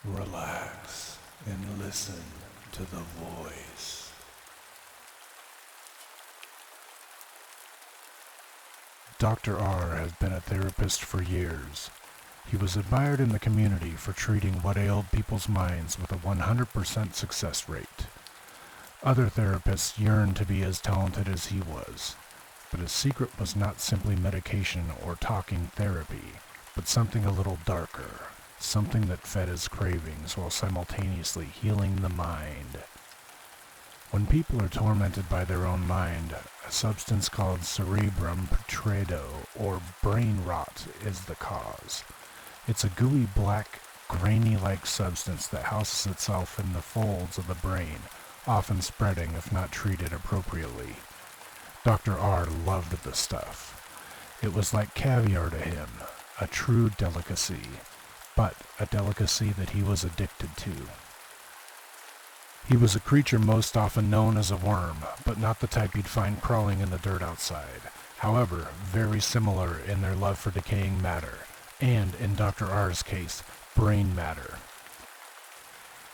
Relax and listen to the voice. Dr. R has been a therapist for years. He was admired in the community for treating what ailed people's minds with a 100% success rate. Other therapists yearned to be as talented as he was, but his secret was not simply medication or talking therapy, but something a little darker. Something that fed his cravings while simultaneously healing the mind. When people are tormented by their own mind, a substance called cerebrum putredo, or brain rot, is the cause. It's a gooey black, grainy-like substance that houses itself in the folds of the brain, often spreading if not treated appropriately. Dr. R loved the stuff. It was like caviar to him, a true delicacy. But a delicacy that he was addicted to. He was a creature most often known as a worm, but not the type you'd find crawling in the dirt outside. However, very similar in their love for decaying matter, and, in Dr. R's case, brain matter.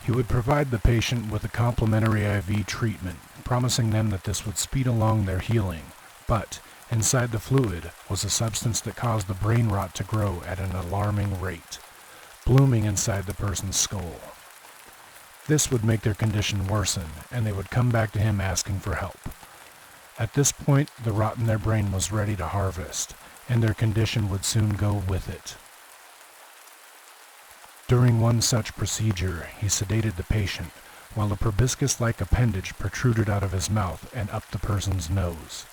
He would provide the patient with a complimentary IV treatment, promising them that this would speed along their healing, but inside the fluid was a substance that caused the brain rot to grow at an alarming rate, blooming inside the person's skull. This would make their condition worsen, and they would come back to him asking for help. At this point, the rot in their brain was ready to harvest, and their condition would soon go with it. During one such procedure, he sedated the patient, while a proboscis-like appendage protruded out of his mouth and up the person's nose.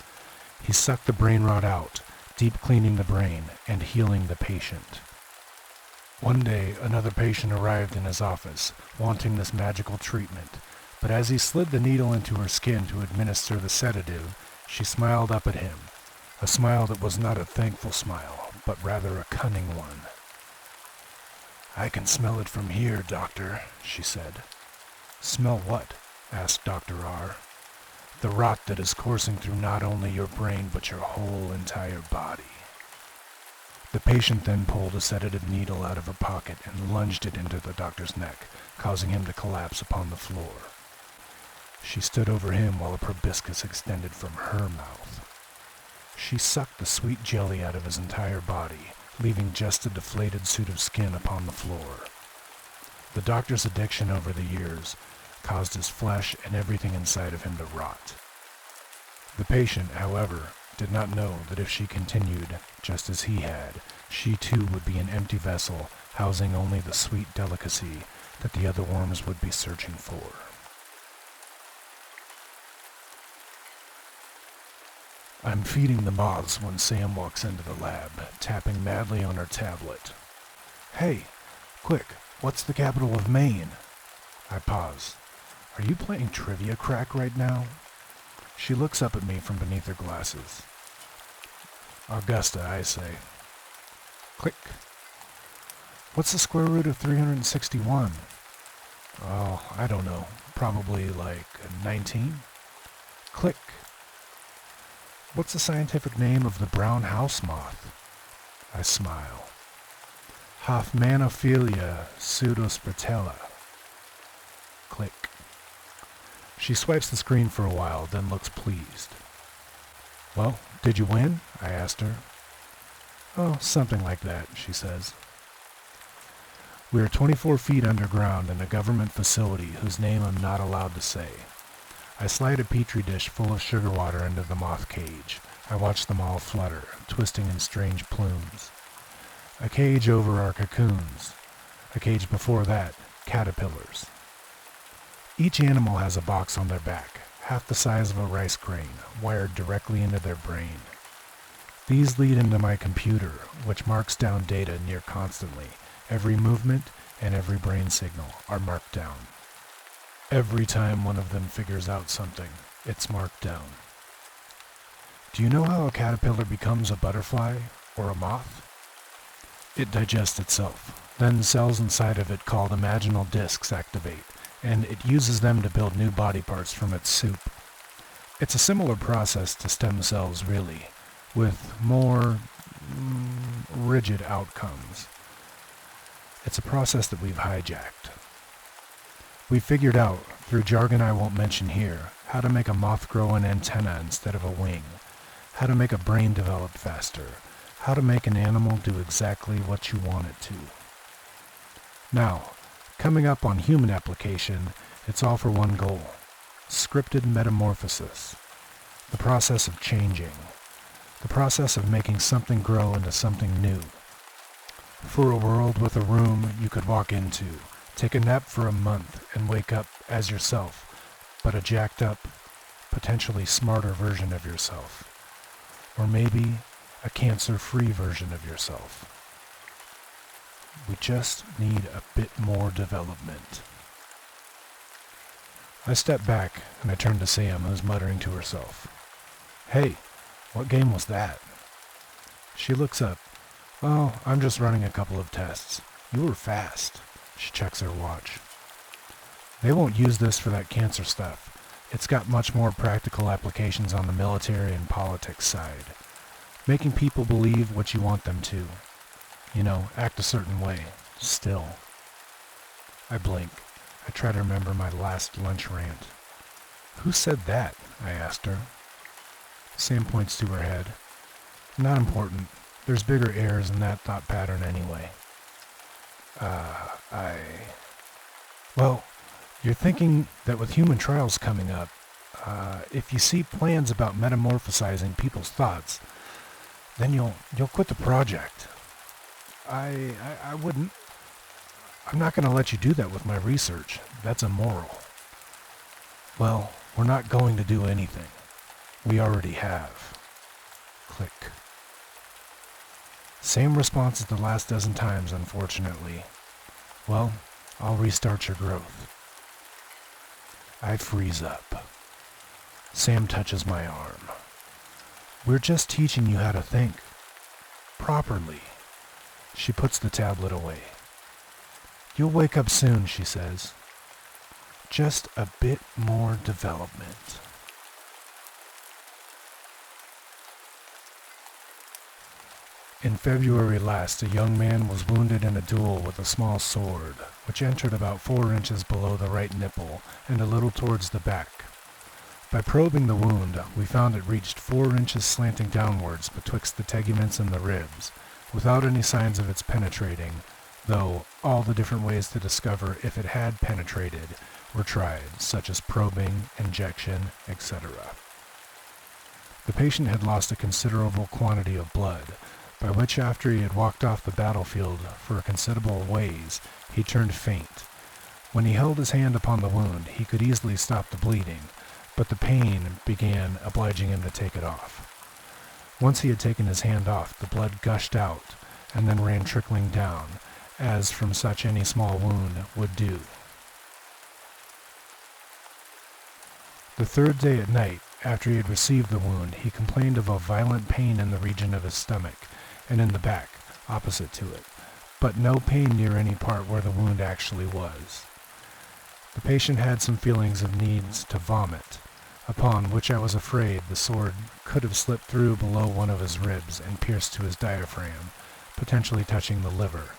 He sucked the brain rot out, deep cleaning the brain and healing the patient. One day, another patient arrived in his office, wanting this magical treatment, but as he slid the needle into her skin to administer the sedative, she smiled up at him, a smile that was not a thankful smile, but rather a cunning one. "I can smell it from here, doctor," she said. "Smell what?" asked Dr. R. "The rot that is coursing through not only your brain, but your whole entire body." The patient then pulled a sedative needle out of her pocket and lunged it into the doctor's neck, causing him to collapse upon the floor. She stood over him while a proboscis extended from her mouth. She sucked the sweet jelly out of his entire body, leaving just a deflated suit of skin upon the floor. The doctor's addiction over the years caused his flesh and everything inside of him to rot. The patient, however, did not know that if she continued, just as he had, she too would be an empty vessel housing only the sweet delicacy that the other worms would be searching for. I'm feeding the moths when Sam walks into the lab, tapping madly on her tablet. "Hey, quick, what's the capital of Maine?" I pause. "Are you playing trivia crack right now?" She looks up at me from beneath her glasses. "Augusta," I say. Click. "What's the square root of 361? "Oh, I don't know. Probably like 19. Click. "What's the scientific name of the brown house moth?" I smile. "Hoffmanophilia pseudospirtella." Click. She swipes the screen for a while, then looks pleased. "Well, did you win?" I asked her. "Oh, something like that," she says. We are 24 feet underground in a government facility whose name I'm not allowed to say. I slide a petri dish full of sugar water into the moth cage. I watch them all flutter, twisting in strange plumes. A cage over are cocoons. A cage before that, caterpillars. Each animal has a box on their back, half the size of a rice grain, wired directly into their brain. These lead into my computer, which marks down data near constantly. Every movement and every brain signal are marked down. Every time one of them figures out something, it's marked down. Do you know how a caterpillar becomes a butterfly or a moth? It digests itself. Then cells inside of it called imaginal discs activate, and it uses them to build new body parts from its soup. It's a similar process to stem cells, really, with more rigid outcomes. It's a process that we've hijacked. We figured out, through jargon I won't mention here, how to make a moth grow an antenna instead of a wing, how to make a brain develop faster, how to make an animal do exactly what you want it to. Now, coming up on human application, it's all for one goal: scripted metamorphosis, the process of changing, the process of making something grow into something new. For a world with a room you could walk into, take a nap for a month, and wake up as yourself, but a jacked up, potentially smarter version of yourself. Or maybe a cancer-free version of yourself. We just need a bit more development. I step back and I turn to Sam, who's muttering to herself. Hey, what game was that? She looks up. Oh, I'm just running a couple of tests. You were fast. She checks her watch. They won't use this for that cancer stuff. It's got much more practical applications on the military and politics side. Making people believe what you want them to. You know, act a certain way. Still. I blink. I try to remember my last lunch rant. Who said that? I asked her. Sam points to her head. Not important. There's bigger errors in that thought pattern anyway. Well, you're thinking that with human trials coming up, if you see plans about metamorphosizing people's thoughts, then you'll quit the project. I wouldn't. I'm not going to let you do that with my research. That's immoral. Well, we're not going to do anything. We already have. Click. Same response as the last dozen times, unfortunately. Well, I'll restart your growth. I freeze up. Sam touches my arm. We're just teaching you how to think. Properly. She puts the tablet away. You'll wake up soon, she says. Just a bit more development. In February last, a young man was wounded in a duel with a small sword, which entered about 4 inches below the right nipple and a little towards the back. By probing the wound, we found it reached 4 inches slanting downwards betwixt the teguments and the ribs, without any signs of its penetrating, though all the different ways to discover if it had penetrated were tried, such as probing, injection, etc. The patient had lost a considerable quantity of blood, by which after he had walked off the battlefield for a considerable ways, he turned faint. When he held his hand upon the wound, he could easily stop the bleeding, but the pain began obliging him to take it off. Once he had taken his hand off, the blood gushed out, and then ran trickling down, as from such any small wound would do. The third day at night, after he had received the wound, he complained of a violent pain in the region of his stomach, and in the back, opposite to it, but no pain near any part where the wound actually was. The patient had some feelings of needs to vomit, upon which I was afraid the sword could have slipped through below one of his ribs and pierced to his diaphragm, potentially touching the liver,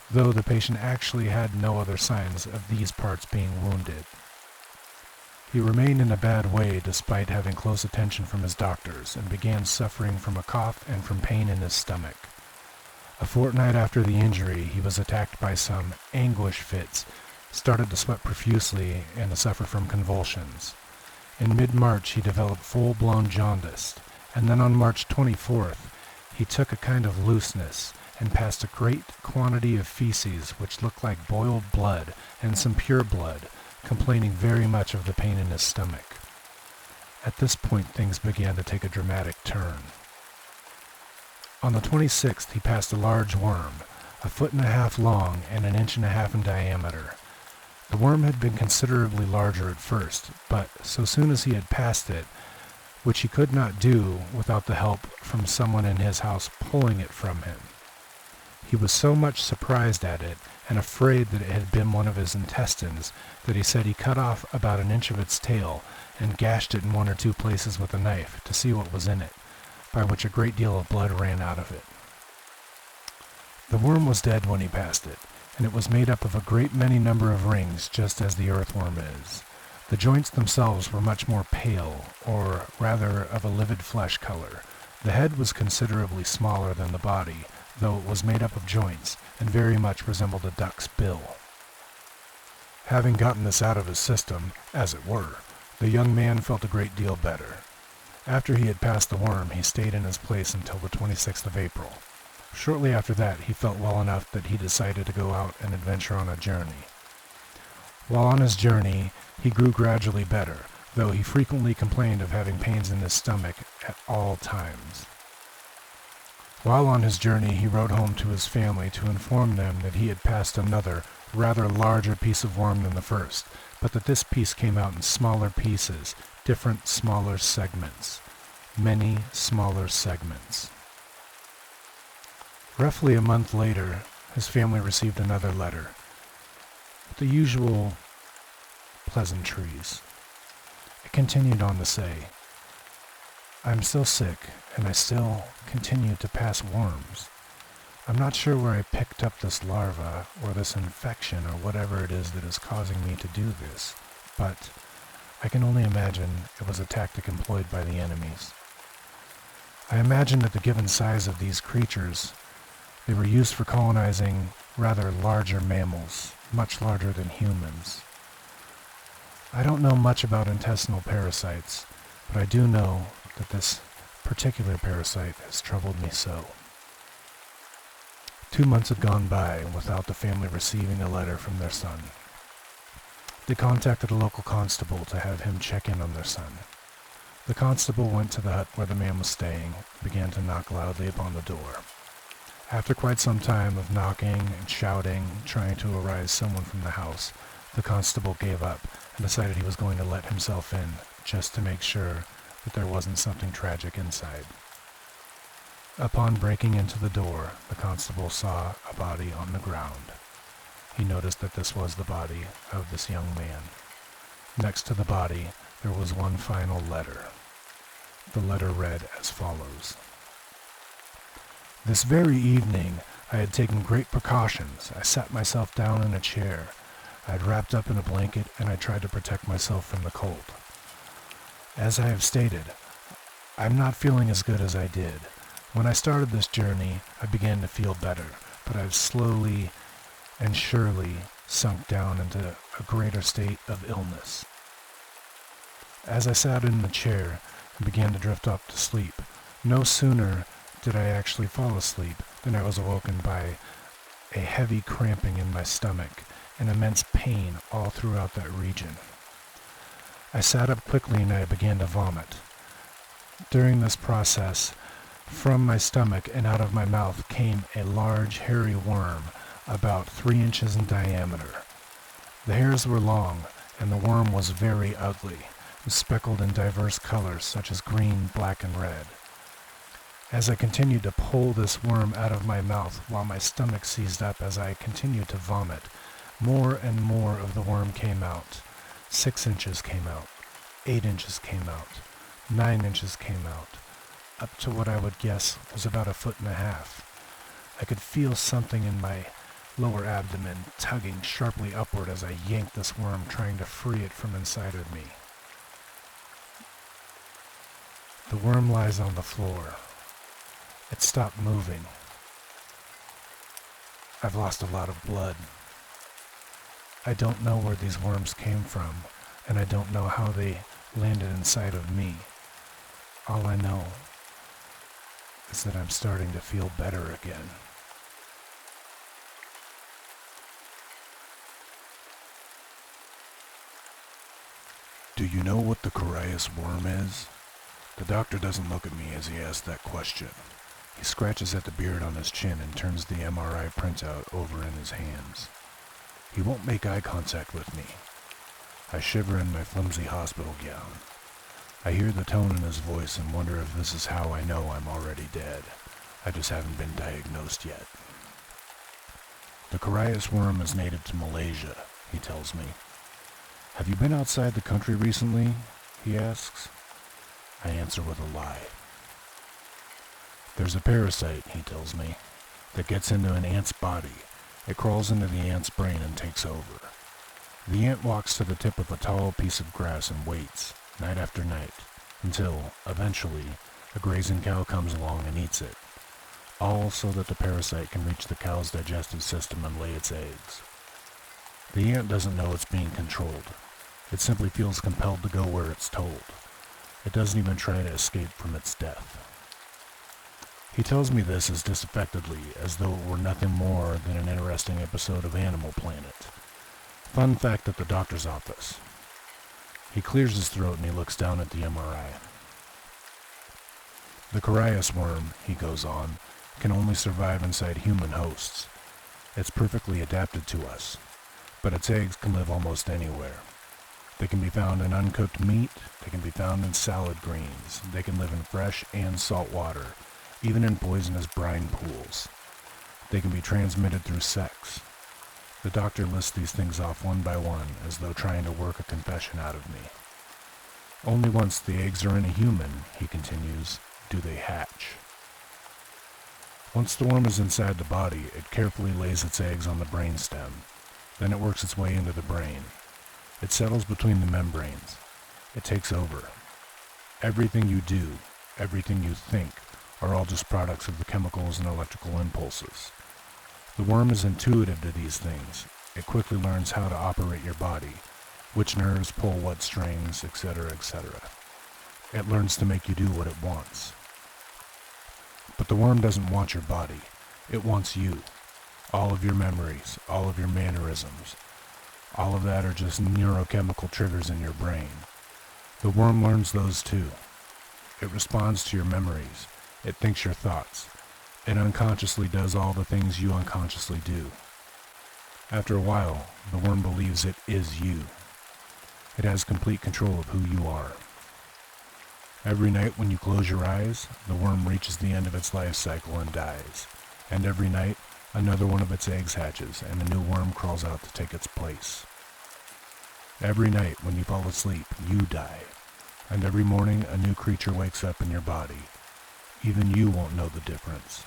though the patient actually had no other signs of these parts being wounded. He remained in a bad way despite having close attention from his doctors, and began suffering from a cough and from pain in his stomach. A fortnight after the injury, he was attacked by some anguish fits, started to sweat profusely, and to suffer from convulsions. In mid-March, he developed full-blown jaundice, and then on March 24th, he took a kind of looseness, and passed a great quantity of feces which looked like boiled blood and some pure blood, complaining very much of the pain in his stomach. At this point things began to take a dramatic turn. On the 26th he passed a large worm, 1.5 feet long and 1.5 inches in diameter. The worm had been considerably larger at first, but so soon as he had passed it, which he could not do without the help from someone in his house pulling it from him, he was so much surprised at it and afraid that it had been one of his intestines that he said he cut off about 1 inch of its tail and gashed it in 1 or 2 places with a knife to see what was in it, by which a great deal of blood ran out of it. The worm was dead when he passed it, and it was made up of a great many number of rings, just as the earthworm is. The joints themselves were much more pale, or rather of a livid flesh color. The head was considerably smaller than the body, though it was made up of joints, and very much resembled a duck's bill. Having gotten this out of his system, as it were, the young man felt a great deal better. After he had passed the worm, he stayed in his place until the 26th of April. Shortly after that, he felt well enough that he decided to go out and adventure on a journey. While on his journey, he grew gradually better, though he frequently complained of having pains in his stomach at all times. While on his journey, he wrote home to his family to inform them that he had passed another, rather larger piece of worm than the first, but that this piece came out in smaller pieces, different smaller segments, many smaller segments. Roughly a month later, his family received another letter, with the usual pleasantries. It continued on to say, "I'm still sick, and I still continue to pass worms. I'm not sure where I picked up this larva, or this infection, or whatever it is that is causing me to do this, but I can only imagine it was a tactic employed by the enemies. I imagine that the given size of these creatures, they were used for colonizing rather larger mammals, much larger than humans. I don't know much about intestinal parasites, but I do know that this particular parasite has troubled me so." 2 months had gone by without the family receiving a letter from their son. They contacted a local constable to have him check in on their son. The constable went to the hut where the man was staying and began to knock loudly upon the door. After quite some time of knocking and shouting, trying to arouse someone from the house, the constable gave up and decided he was going to let himself in, just to make sure that there wasn't something tragic inside. Upon breaking into the door, the constable saw a body on the ground. He noticed that this was the body of this young man. Next to the body, there was one final letter. The letter read as follows: "This very evening, I had taken great precautions. I sat myself down in a chair. I had wrapped up in a blanket, and I tried to protect myself from the cold. As I have stated, I'm not feeling as good as I did. When I started this journey, I began to feel better, but I've slowly and surely sunk down into a greater state of illness. As I sat in the chair and began to drift off to sleep, no sooner did I actually fall asleep than I was awoken by a heavy cramping in my stomach and immense pain all throughout that region. I sat up quickly and I began to vomit. During this process, from my stomach and out of my mouth came a large hairy worm about 3 inches in diameter. The hairs were long, and the worm was very ugly, speckled in diverse colors such as green, black, and red. As I continued to pull this worm out of my mouth while my stomach seized up as I continued to vomit, more and more of the worm came out. 6 inches came out, 8 inches came out, 9 inches came out, up to what I would guess was about 1.5 feet. I could feel something in my lower abdomen tugging sharply upward as I yanked this worm, trying to free it from inside of me. The worm lies on the floor. It stopped moving. I've lost a lot of blood. I don't know where these worms came from, and I don't know how they landed inside of me. All I know is that I'm starting to feel better again." Do you know what the Carayas worm is? The doctor doesn't look at me as he asks that question. He scratches at the beard on his chin and turns the MRI printout over in his hands. He won't make eye contact with me. I shiver in my flimsy hospital gown. I hear the tone in his voice and wonder if this is how I know I'm already dead. I just haven't been diagnosed yet. The Carayas worm is native to Malaysia, he tells me. Have you been outside the country recently? He asks. I answer with a lie. There's a parasite, he tells me, that gets into an ant's body, It crawls into the ant's brain and takes over. The ant walks to the tip of a tall piece of grass and waits, night after night, until, eventually, a grazing cow comes along and eats it, all so that the parasite can reach the cow's digestive system and lay its eggs. The ant doesn't know it's being controlled. It simply feels compelled to go where it's told. It doesn't even try to escape from its death. He tells me this as disaffectedly as though it were nothing more than an interesting episode of Animal Planet. Fun fact at the doctor's office. He clears his throat and he looks down at the MRI. The Carayas worm, he goes on, can only survive inside human hosts. It's perfectly adapted to us, but its eggs can live almost anywhere. They can be found in uncooked meat, they can be found in salad greens, they can live in fresh and salt water, even in poisonous brine pools. They can be transmitted through sex. The doctor lists these things off one by one, as though trying to work a confession out of me. Only once the eggs are in a human, he continues, do they hatch. Once the worm is inside the body, it carefully lays its eggs on the brainstem. Then it works its way into the brain. It settles between the membranes. It takes over. Everything you do, everything you think, are all just products of the chemicals and electrical impulses. The worm is intuitive to these things. It quickly learns how to operate your body, which nerves pull what strings, etc., etc. It learns to make you do what it wants. But the worm doesn't want your body. It wants you. All of your memories, all of your mannerisms, all of that are just neurochemical triggers in your brain. The worm learns those too. It responds to your memories. It thinks your thoughts. It unconsciously does all the things you unconsciously do. After a while, the worm believes it is you. It has complete control of who you are. Every night when you close your eyes, the worm reaches the end of its life cycle and dies. And every night, another one of its eggs hatches and a new worm crawls out to take its place. Every night when you fall asleep, you die. And every morning, a new creature wakes up in your body. Even you won't know the difference.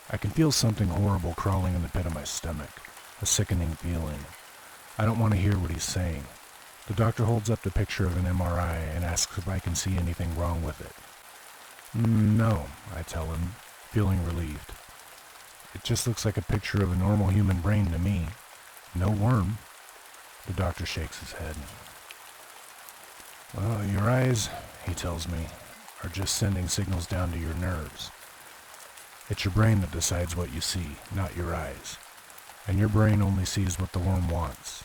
I can feel something horrible crawling in the pit of my stomach, a sickening feeling. I don't want to hear what he's saying. The doctor holds up the picture of an MRI and asks if I can see anything wrong with it. No, I tell him, feeling relieved. It just looks like a picture of a normal human brain to me. No worm. The doctor shakes his head. Well, your eyes, he tells me, are just sending signals down to your nerves. It's your brain that decides what you see, not your eyes. And your brain only sees what the worm wants.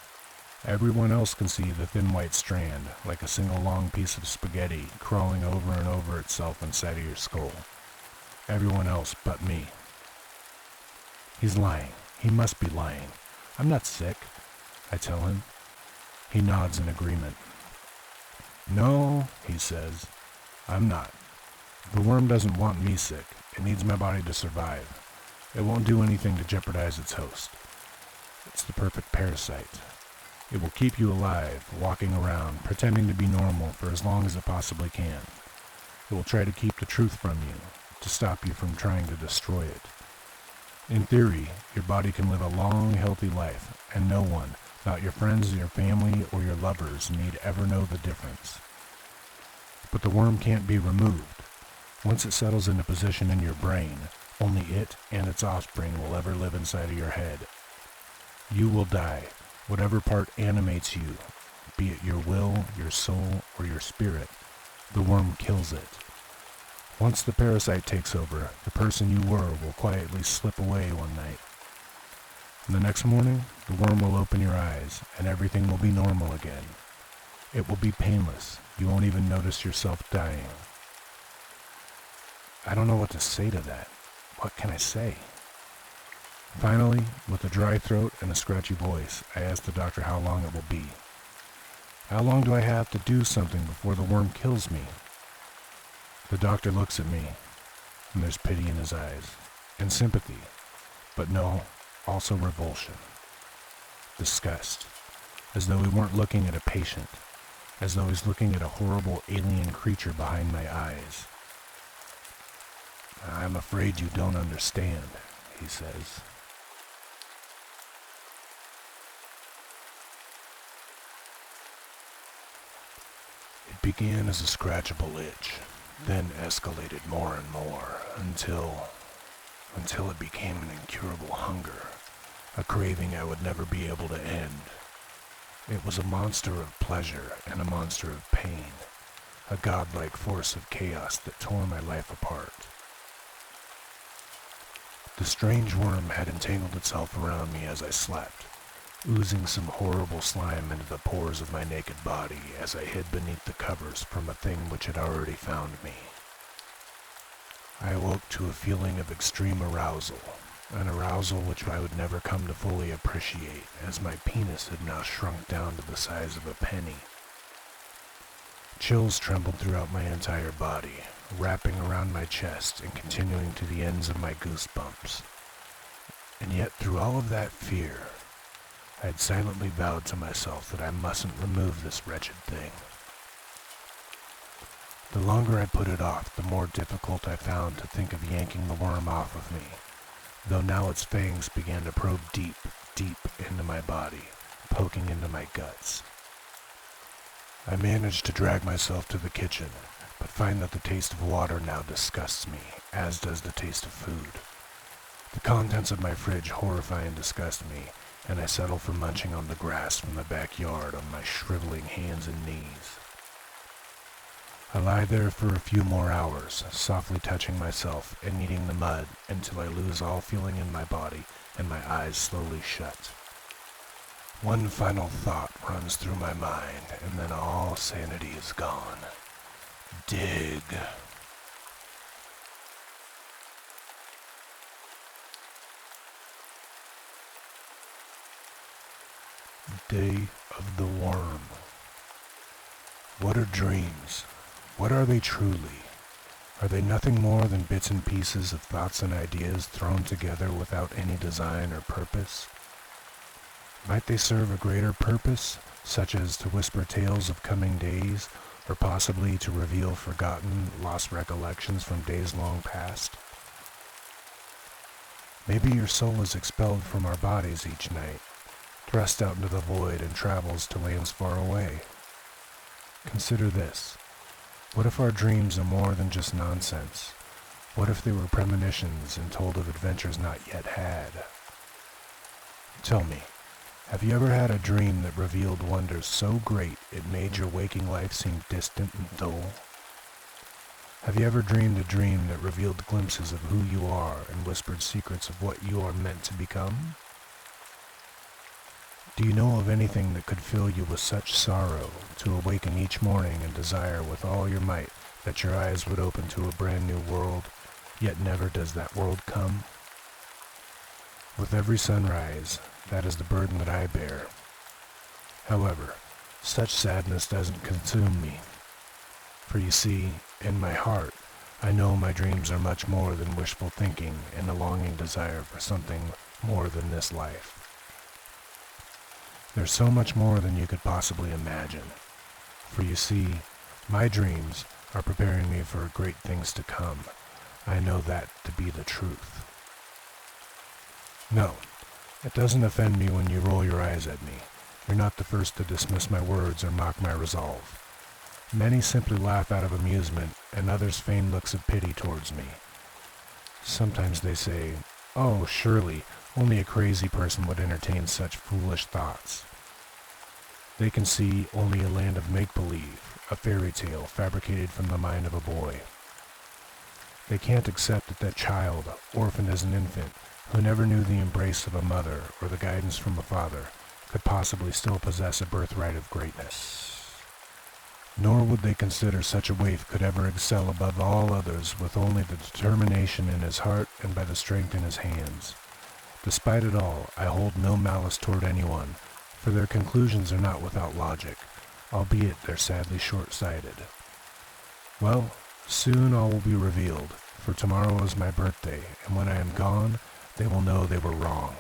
Everyone else can see the thin white strand, like a single long piece of spaghetti crawling over and over itself inside of your skull. Everyone else but me. He's lying. He must be lying. I'm not sick, I tell him. He nods in agreement. No, he says, I'm not. The worm doesn't want me sick. It needs my body to survive. It won't do anything to jeopardize its host. It's the perfect parasite. It will keep you alive, walking around, pretending to be normal for as long as it possibly can. It will try to keep the truth from you, to stop you from trying to destroy it. In theory, your body can live a long, healthy life, and no one, not your friends, your family, or your lovers, need ever know the difference. But the worm can't be removed. Once it settles into position in your brain, only it and its offspring will ever live inside of your head. You will die, whatever part animates you, be it your will, your soul, or your spirit. The worm kills it. Once the parasite takes over, the person you were will quietly slip away one night. And the next morning, the worm will open your eyes, and everything will be normal again. It will be painless. You won't even notice yourself dying. I don't know what to say to that. What can I say? Finally, with a dry throat and a scratchy voice, I ask the doctor how long it will be. How long do I have to do something before the worm kills me? The doctor looks at me, and there's pity in his eyes, and sympathy, but no, also revulsion. Disgust, as though he weren't looking at a patient, as though he's looking at a horrible alien creature behind my eyes. I'm afraid you don't understand, he says. began as a scratchable itch, then escalated more and more, until it became an incurable hunger, a craving I would never be able to end. It was a monster of pleasure and a monster of pain, a godlike force of chaos that tore my life apart. The strange worm had entangled itself around me as I slept, oozing some horrible slime into the pores of my naked body as I hid beneath the covers from a thing which had already found me. I awoke to a feeling of extreme arousal, an arousal which I would never come to fully appreciate, as my penis had now shrunk down to the size of a penny. Chills trembled throughout my entire body, wrapping around my chest and continuing to the ends of my goosebumps. And yet through all of that fear, I had silently vowed to myself that I mustn't remove this wretched thing. The longer I put it off, the more difficult I found to think of yanking the worm off of me, though now its fangs began to probe deep, deep into my body, poking into my guts. I managed to drag myself to the kitchen, but find that the taste of water now disgusts me, as does the taste of food. The contents of my fridge horrify and disgust me, and I settle for munching on the grass from the backyard on my shriveling hands and knees. I lie there for a few more hours, softly touching myself and eating the mud until I lose all feeling in my body and my eyes slowly shut. One final thought runs through my mind, and then all sanity is gone. Dig. Day of the Worm. What are dreams? What are they truly? Are they nothing more than bits and pieces of thoughts and ideas thrown together without any design or purpose? Might they serve a greater purpose, such as to whisper tales of coming days, or possibly to reveal forgotten, lost recollections from days long past? Maybe your soul is expelled from our bodies each night, thrust out into the void and travels to lands far away. Consider this. What if our dreams are more than just nonsense? What if they were premonitions and told of adventures not yet had? Tell me, have you ever had a dream that revealed wonders so great it made your waking life seem distant and dull? Have you ever dreamed a dream that revealed glimpses of who you are and whispered secrets of what you are meant to become? Do you know of anything that could fill you with such sorrow to awaken each morning and desire with all your might that your eyes would open to a brand new world, yet never does that world come? With every sunrise, that is the burden that I bear. However, such sadness doesn't consume me. For you see, in my heart, I know my dreams are much more than wishful thinking and a longing desire for something more than this life. There's so much more than you could possibly imagine. For you see, my dreams are preparing me for great things to come. I know that to be the truth. No, it doesn't offend me when you roll your eyes at me. You're not the first to dismiss my words or mock my resolve. Many simply laugh out of amusement, and others feign looks of pity towards me. Sometimes they say, "Oh, surely, only a crazy person would entertain such foolish thoughts." They can see only a land of make-believe, a fairy tale fabricated from the mind of a boy. They can't accept that that child, orphaned as an infant, who never knew the embrace of a mother or the guidance from a father, could possibly still possess a birthright of greatness. Nor would they consider such a waif could ever excel above all others with only the determination in his heart and by the strength in his hands. Despite it all, I hold no malice toward anyone, for their conclusions are not without logic, albeit they're sadly short-sighted. Well, soon all will be revealed, for tomorrow is my birthday, and when I am gone, they will know they were wrong.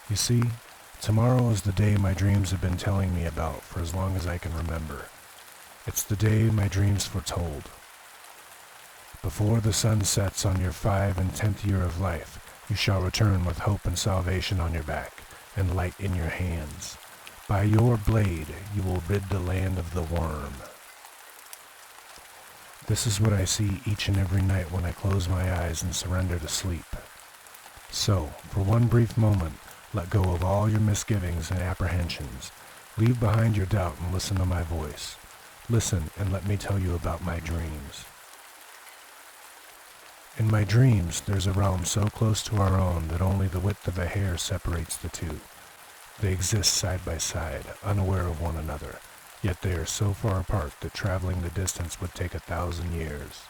You see, tomorrow is the day my dreams have been telling me about for as long as I can remember. It's the day my dreams foretold. Before the sun sets on your 5 and 10th year of life, you shall return with hope and salvation on your back, and light in your hands. By your blade you will rid the land of the worm. This is what I see each and every night when I close my eyes and surrender to sleep. So, for one brief moment, let go of all your misgivings and apprehensions. Leave behind your doubt and listen to my voice. Listen and let me tell you about my dreams. In my dreams, there's a realm so close to our own that only the width of a hair separates the two. They exist side by side, unaware of one another, yet they are so far apart that traveling the distance would take 1,000 years.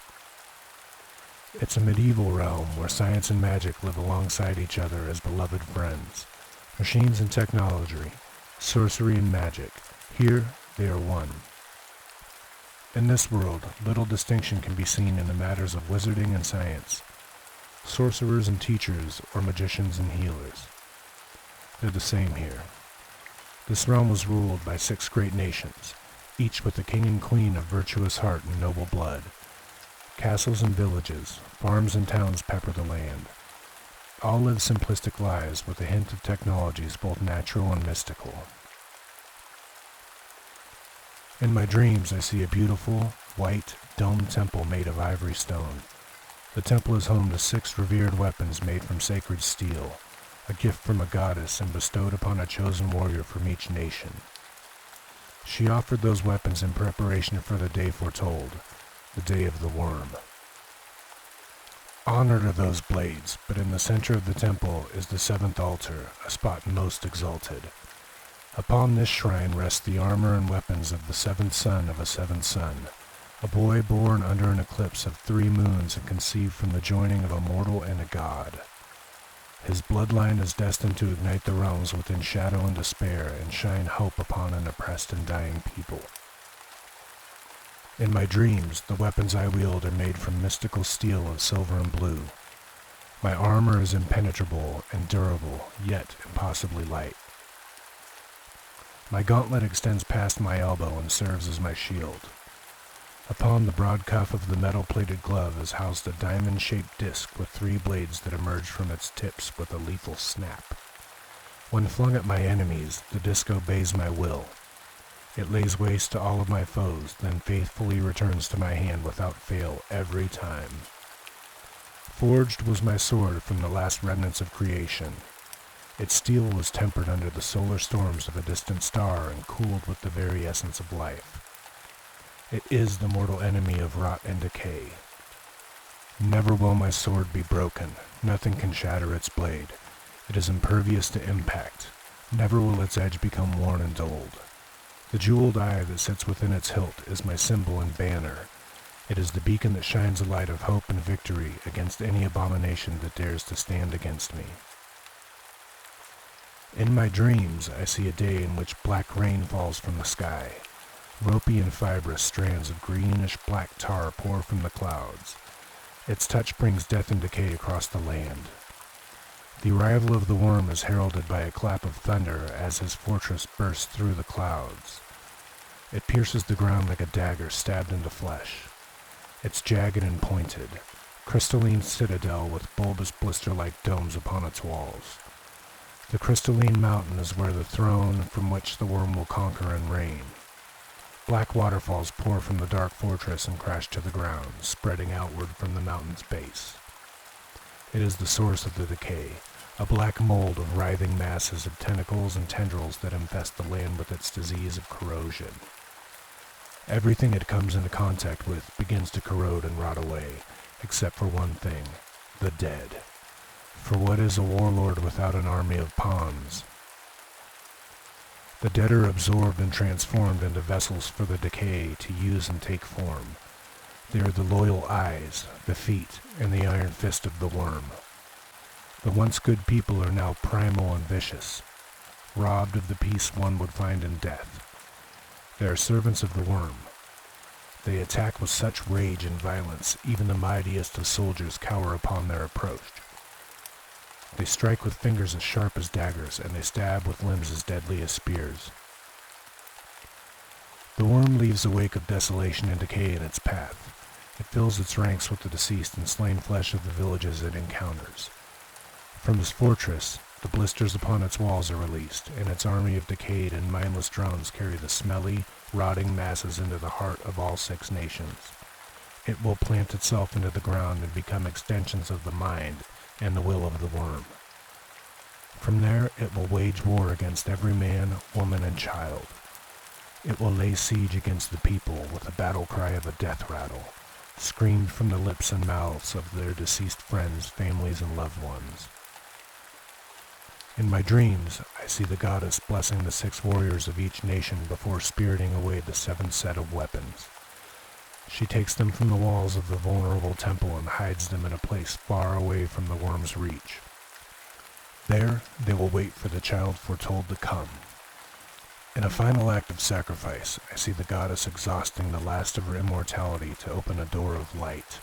It's a medieval realm where science and magic live alongside each other as beloved friends. Machines and technology, sorcery and magic, here they are one. In this world, little distinction can be seen in the matters of wizarding and science, sorcerers and teachers, or magicians and healers. They're the same here. This realm was ruled by 6 great nations, each with a king and queen of virtuous heart and noble blood. Castles and villages, farms and towns pepper the land. All live simplistic lives with a hint of technologies both natural and mystical. In my dreams, I see a beautiful, white, domed temple made of ivory stone. The temple is home to 6 revered weapons made from sacred steel, a gift from a goddess and bestowed upon a chosen warrior from each nation. She offered those weapons in preparation for the day foretold, the day of the worm. Honor to those blades, but in the center of the temple is the 7th altar, a spot most exalted. Upon this shrine rests the armor and weapons of the 7th son of a 7th son, a boy born under an eclipse of 3 moons and conceived from the joining of a mortal and a god. His bloodline is destined to ignite the realms within shadow and despair and shine hope upon an oppressed and dying people. In my dreams, the weapons I wield are made from mystical steel of silver and blue. My armor is impenetrable and durable, yet impossibly light. My gauntlet extends past my elbow and serves as my shield. Upon the broad cuff of the metal-plated glove is housed a diamond-shaped disc with 3 blades that emerge from its tips with a lethal snap. When flung at my enemies, the disc obeys my will. It lays waste to all of my foes, then faithfully returns to my hand without fail every time. Forged was my sword from the last remnants of creation. Its steel was tempered under the solar storms of a distant star and cooled with the very essence of life. It is the mortal enemy of rot and decay. Never will my sword be broken. Nothing can shatter its blade. It is impervious to impact. Never will its edge become worn and dulled. The jeweled eye that sits within its hilt is my symbol and banner. It is the beacon that shines a light of hope and victory against any abomination that dares to stand against me. In my dreams, I see a day in which black rain falls from the sky. Ropey and fibrous strands of greenish-black tar pour from the clouds. Its touch brings death and decay across the land. The arrival of the worm is heralded by a clap of thunder as his fortress bursts through the clouds. It pierces the ground like a dagger stabbed into flesh. It's jagged and pointed, crystalline citadel with bulbous blister-like domes upon its walls. The crystalline mountain is where the throne from which the worm will conquer and reign. Black waterfalls pour from the dark fortress and crash to the ground, spreading outward from the mountain's base. It is the source of the decay, a black mold of writhing masses of tentacles and tendrils that infest the land with its disease of corrosion. Everything it comes into contact with begins to corrode and rot away, except for one thing, the dead. For what is a warlord without an army of pawns? The dead are absorbed and transformed into vessels for the decay to use and take form. They are the loyal eyes, the feet, and the iron fist of the worm. The once good people are now primal and vicious, robbed of the peace one would find in death. They are servants of the worm. They attack with such rage and violence, even the mightiest of soldiers cower upon their approach. They strike with fingers as sharp as daggers, and they stab with limbs as deadly as spears. The worm leaves a wake of desolation and decay in its path. It fills its ranks with the deceased and slain flesh of the villages it encounters. From his fortress, The blisters upon its walls are released, and its army of decayed and mindless drones carry the smelly, rotting masses into the heart of all 6 nations. It will plant itself into the ground and become extensions of the mind and the will of the worm. From there, it will wage war against every man, woman, and child. It will lay siege against the people with the battle cry of a death rattle, screamed from the lips and mouths of their deceased friends, families, and loved ones. In my dreams, I see the goddess blessing the 6 warriors of each nation before spiriting away the 7th set of weapons. She takes them from the walls of the vulnerable temple and hides them in a place far away from the worm's reach. There, they will wait for the child foretold to come. In a final act of sacrifice, I see the goddess exhausting the last of her immortality to open a door of light.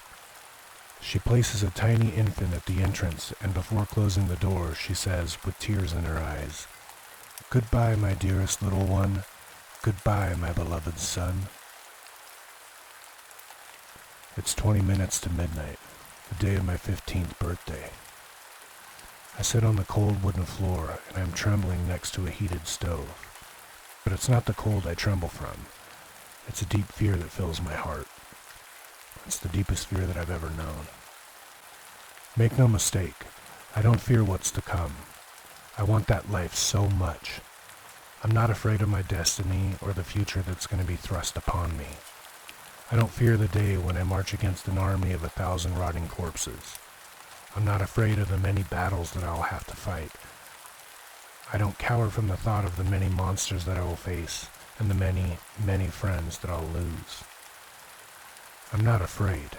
She places a tiny infant at the entrance, and before closing the door, she says, with tears in her eyes, "Goodbye, my dearest little one. Goodbye, my beloved son." It's 20 minutes to midnight, the day of my 15th birthday. I sit on the cold wooden floor, and I'm trembling next to a heated stove. But it's not the cold I tremble from. It's a deep fear that fills my heart. It's the deepest fear that I've ever known. Make no mistake, I don't fear what's to come. I want that life so much. I'm not afraid of my destiny or the future that's going to be thrust upon me. I don't fear the day when I march against an army of 1,000 rotting corpses. I'm not afraid of the many battles that I'll have to fight. I don't cower from the thought of the many monsters that I will face and the many, many friends that I'll lose. I'm not afraid.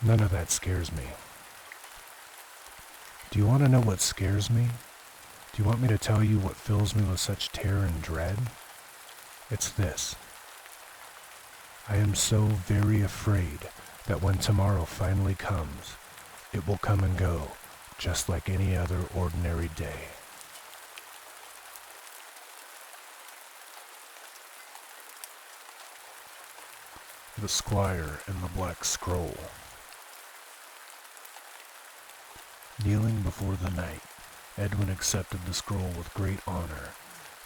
None of that scares me. Do you want to know what scares me? Do you want me to tell you what fills me with such terror and dread? It's this. I am so very afraid that when tomorrow finally comes, it will come and go, just like any other ordinary day. The Squire and the Black Scroll. Kneeling before the knight, Edwin accepted the scroll with great honor.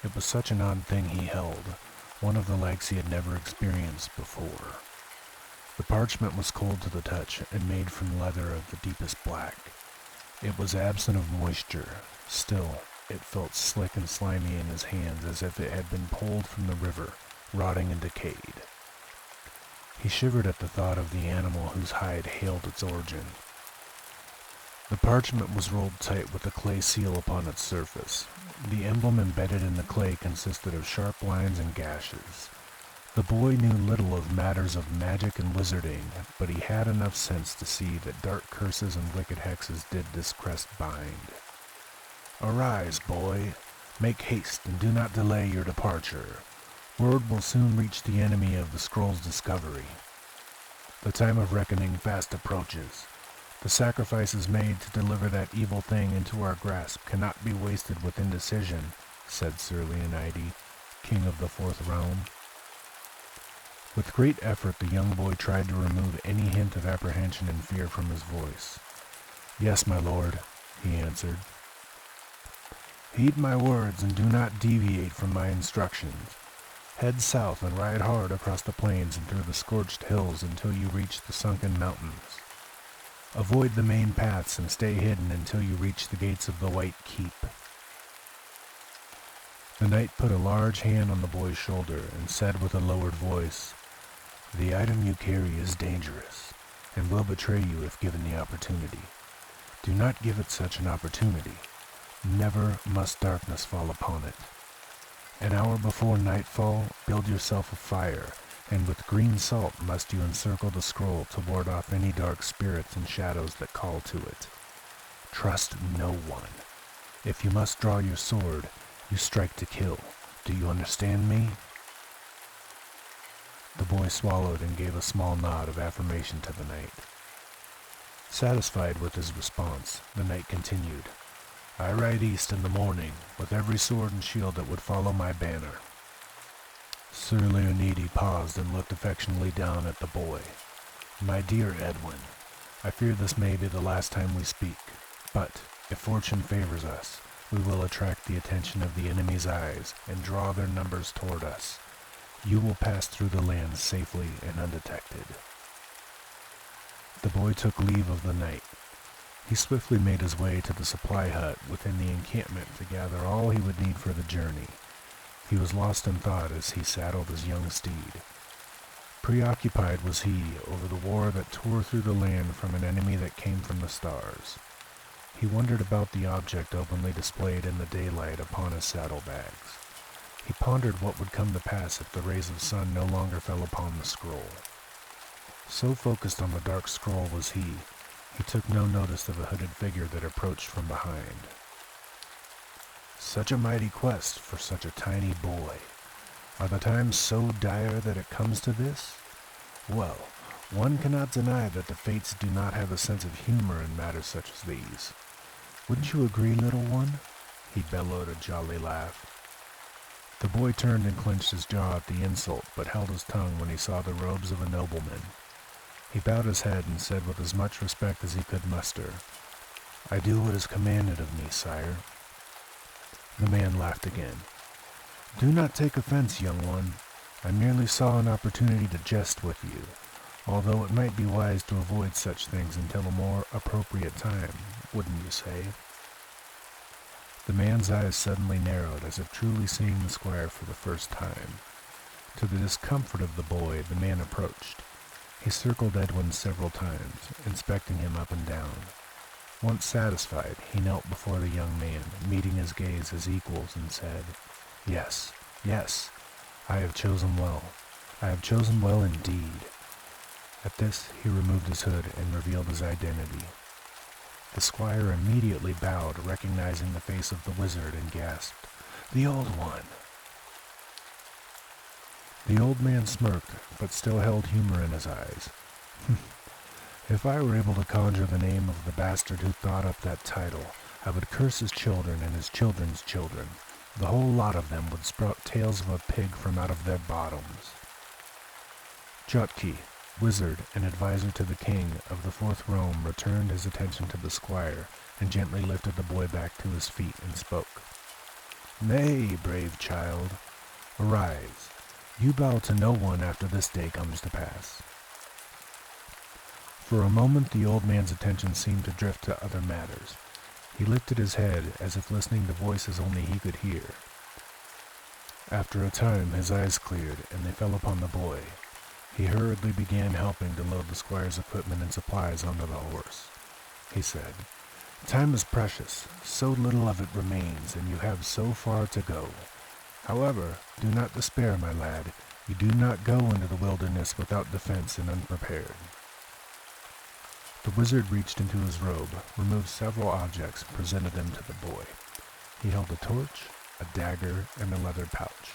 It was such an odd thing he held, one of the likes he had never experienced before. The parchment was cold to the touch and made from leather of the deepest black. It was absent of moisture. Still, it felt slick and slimy in his hands as if it had been pulled from the river, rotting and decayed. He shivered at the thought of the animal whose hide hailed its origin. The parchment was rolled tight with a clay seal upon its surface. The emblem embedded in the clay consisted of sharp lines and gashes. The boy knew little of matters of magic and wizarding, but he had enough sense to see that dark curses and wicked hexes did this crest bind. "Arise, boy. Make haste and do not delay your departure. Word will soon reach the enemy of the scroll's discovery. The time of reckoning fast approaches. The sacrifices made to deliver that evil thing into our grasp cannot be wasted with indecision," said Sir Leonidas, king of the Fourth Realm. With great effort, the young boy tried to remove any hint of apprehension and fear from his voice. "Yes, my lord," he answered. "Heed my words and do not deviate from my instructions. Head south and ride hard across the plains and through the scorched hills until you reach the sunken mountains. Avoid the main paths and stay hidden until you reach the gates of the White Keep." The knight put a large hand on the boy's shoulder and said with a lowered voice, "The item you carry is dangerous, and will betray you if given the opportunity. Do not give it such an opportunity. Never must darkness fall upon it. An hour before nightfall, build yourself a fire, and with green salt must you encircle the scroll to ward off any dark spirits and shadows that call to it. Trust no one. If you must draw your sword, you strike to kill. Do you understand me?" The boy swallowed and gave a small nod of affirmation to the knight. Satisfied with his response, the knight continued, "I ride east in the morning, with every sword and shield that would follow my banner." Sir Leonidas paused and looked affectionately down at the boy. "My dear Edwin, I fear this may be the last time we speak, but If fortune favors us, we will attract the attention of the enemy's eyes and draw their numbers toward us. You will pass through the land safely and undetected." The boy took leave of the knight. He swiftly made his way to the supply hut within the encampment to gather all he would need for the journey. He was lost in thought as he saddled his young steed. Preoccupied was he over the war that tore through the land from an enemy that came from the stars. He wondered about the object openly displayed in the daylight upon his saddlebags. He pondered what would come to pass if the rays of sun no longer fell upon the scroll. So focused on the dark scroll was he took no notice of a hooded figure that approached from behind. Such a mighty quest for such a tiny boy. Are the times so dire that it comes to this? Well, one cannot deny that the fates do not have a sense of humor in matters such as these. Wouldn't you agree, little one? He bellowed a jolly laugh. The boy turned and clenched his jaw at the insult, but held his tongue when he saw the robes of a nobleman. He bowed his head and said with as much respect as he could muster, "I do what is commanded of me, sire." The man laughed again. "Do not take offense, young one. I merely saw an opportunity to jest with you, although it might be wise to avoid such things until a more appropriate time, wouldn't you say?" The man's eyes suddenly narrowed, as if truly seeing the squire for the first time. To the discomfort of the boy, the man approached. He circled Edwin several times, inspecting him up and down. Once satisfied, he knelt before the young man, meeting his gaze as equals, and said, "Yes, yes, I have chosen well. I have chosen well indeed." At this, he removed his hood and revealed his identity. The squire immediately bowed, recognizing the face of the wizard, and gasped, "The Old One!" The old man smirked, but still held humor in his eyes. "If I were able to conjure the name of the bastard who thought up that title, I would curse his children and his children's children. The whole lot of them would sprout tails of a pig from out of their bottoms." Jotki, wizard and advisor to the king of the Fourth Realm, returned his attention to the squire and gently lifted the boy back to his feet and spoke. "Nay, brave child, arise. You bow to no one after this day comes to pass." For a moment the old man's attention seemed to drift to other matters. He lifted his head as if listening to voices only he could hear. After a time his eyes cleared and they fell upon the boy. He hurriedly began helping to load the squire's equipment and supplies onto the horse. He said, "Time is precious, so little of it remains, and you have so far to go. However, do not despair, my lad. You do not go into the wilderness without defense and unprepared." The wizard reached into his robe, removed several objects, and presented them to the boy. He held a torch, a dagger, and a leather pouch.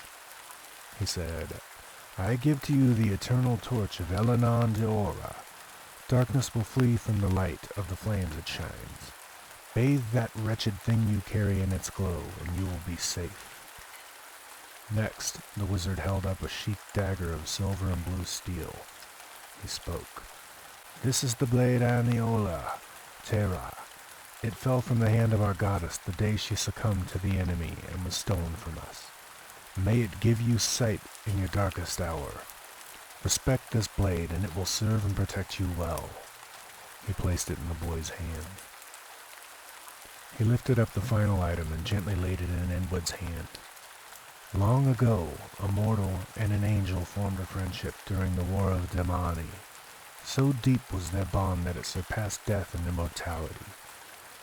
He said, "I give to you the eternal torch of Elenon de Aurora. Darkness will flee from the light of the flames it shines. Bathe that wretched thing you carry in its glow, and you will be safe." Next, the wizard held up a sheathed dagger of silver and blue steel. He spoke. "This is the blade Aniola, Terra. It fell from the hand of our goddess the day she succumbed to the enemy and was stolen from us. May it give you sight in your darkest hour. Respect this blade, and it will serve and protect you well." He placed it in the boy's hand. He lifted up the final item and gently laid it in Edward's hand. Long ago, a mortal and an angel formed a friendship during the War of Demani. So deep was their bond that it surpassed death and immortality.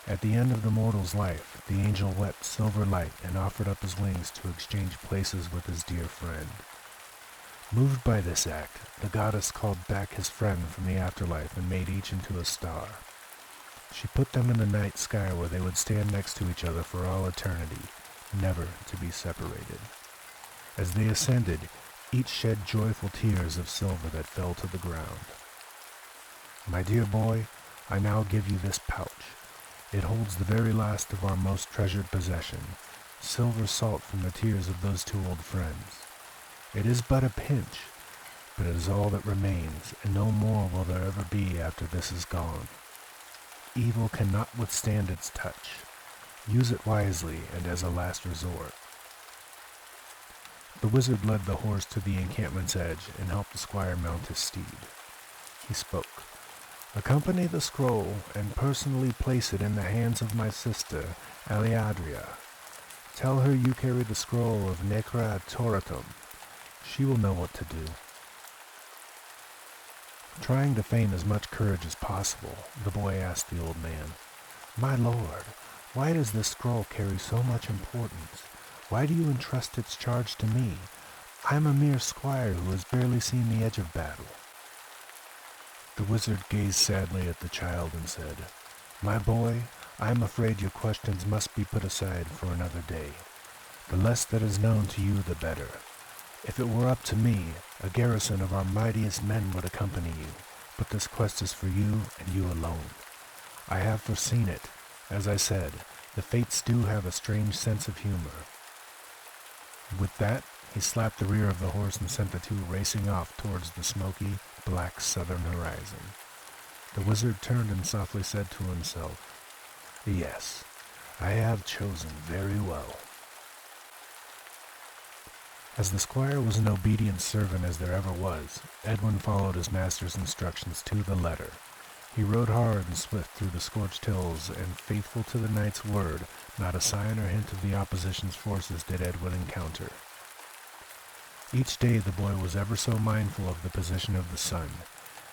At the end of the mortal's life, the angel wept silver light and offered up his wings to exchange places with his dear friend. Moved by this act, the goddess called back his friend from the afterlife and made each into a star. She put them in the night sky where they would stand next to each other for all eternity, never to be separated. As they ascended, each shed joyful tears of silver that fell to the ground. "My dear boy, I now give you this pouch. It holds the very last of our most treasured possession, silver salt from the tears of those two old friends. It is but a pinch, but it is all that remains, and no more will there ever be after this is gone. Evil cannot withstand its touch. Use it wisely and as a last resort. The wizard led the horse to the encampment's edge and helped the squire mount his steed. He spoke. Accompany the scroll and personally place it in the hands of my sister, Aliadria. Tell her you carry the scroll of Necra Toratum. She will know what to do. Trying to feign as much courage as possible, the boy asked the old man, My lord, why does this scroll carry so much importance? Why do you entrust its charge to me? I am a mere squire who has barely seen the edge of battle. The wizard gazed sadly at the child and said, My boy, I am afraid your questions must be put aside for another day. The less that is known to you, the better. If it were up to me, a garrison of our mightiest men would accompany you, but this quest is for you and you alone. I have foreseen it. As I said, the fates do have a strange sense of humor. With that, he slapped the rear of the horse and sent the two racing off towards the smoky, black southern horizon. The wizard turned and softly said to himself, Yes, I have chosen very well. As the squire was an obedient servant as there ever was, Edwin followed his master's instructions to the letter. He rode hard and swift through the scorched hills, and faithful to the knight's word, not a sign or hint of the opposition's forces did Edwin encounter. Each day the boy was ever so mindful of the position of the sun.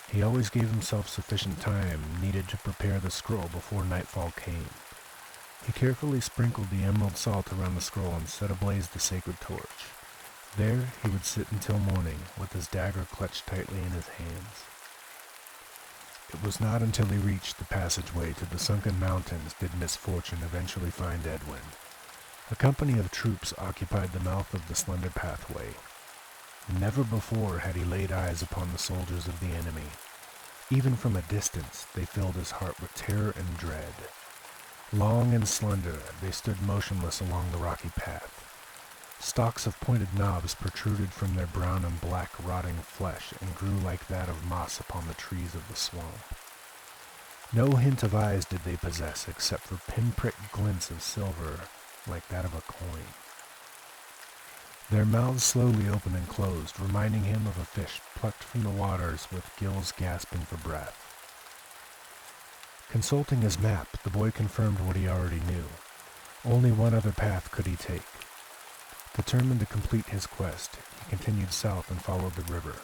He always gave himself sufficient time needed to prepare the scroll before nightfall came. He carefully sprinkled the emerald salt around the scroll and set ablaze the sacred torch. There he would sit until morning, with his dagger clutched tightly in his hands. It was not until he reached the passageway to the sunken mountains did misfortune eventually find Edwin. A company of troops occupied the mouth of the slender pathway. Never before had he laid eyes upon the soldiers of the enemy. Even from a distance, they filled his heart with terror and dread. Long and slender, they stood motionless along the rocky path. Stalks of pointed knobs protruded from their brown and black rotting flesh and grew like that of moss upon the trees of the swamp. No hint of eyes did they possess except for pinprick glints of silver like that of a coin. Their mouths slowly opened and closed, reminding him of a fish plucked from the waters with gills gasping for breath. Consulting his map, the boy confirmed what he already knew. Only one other path could he take. Determined to complete his quest, he continued south and followed the river.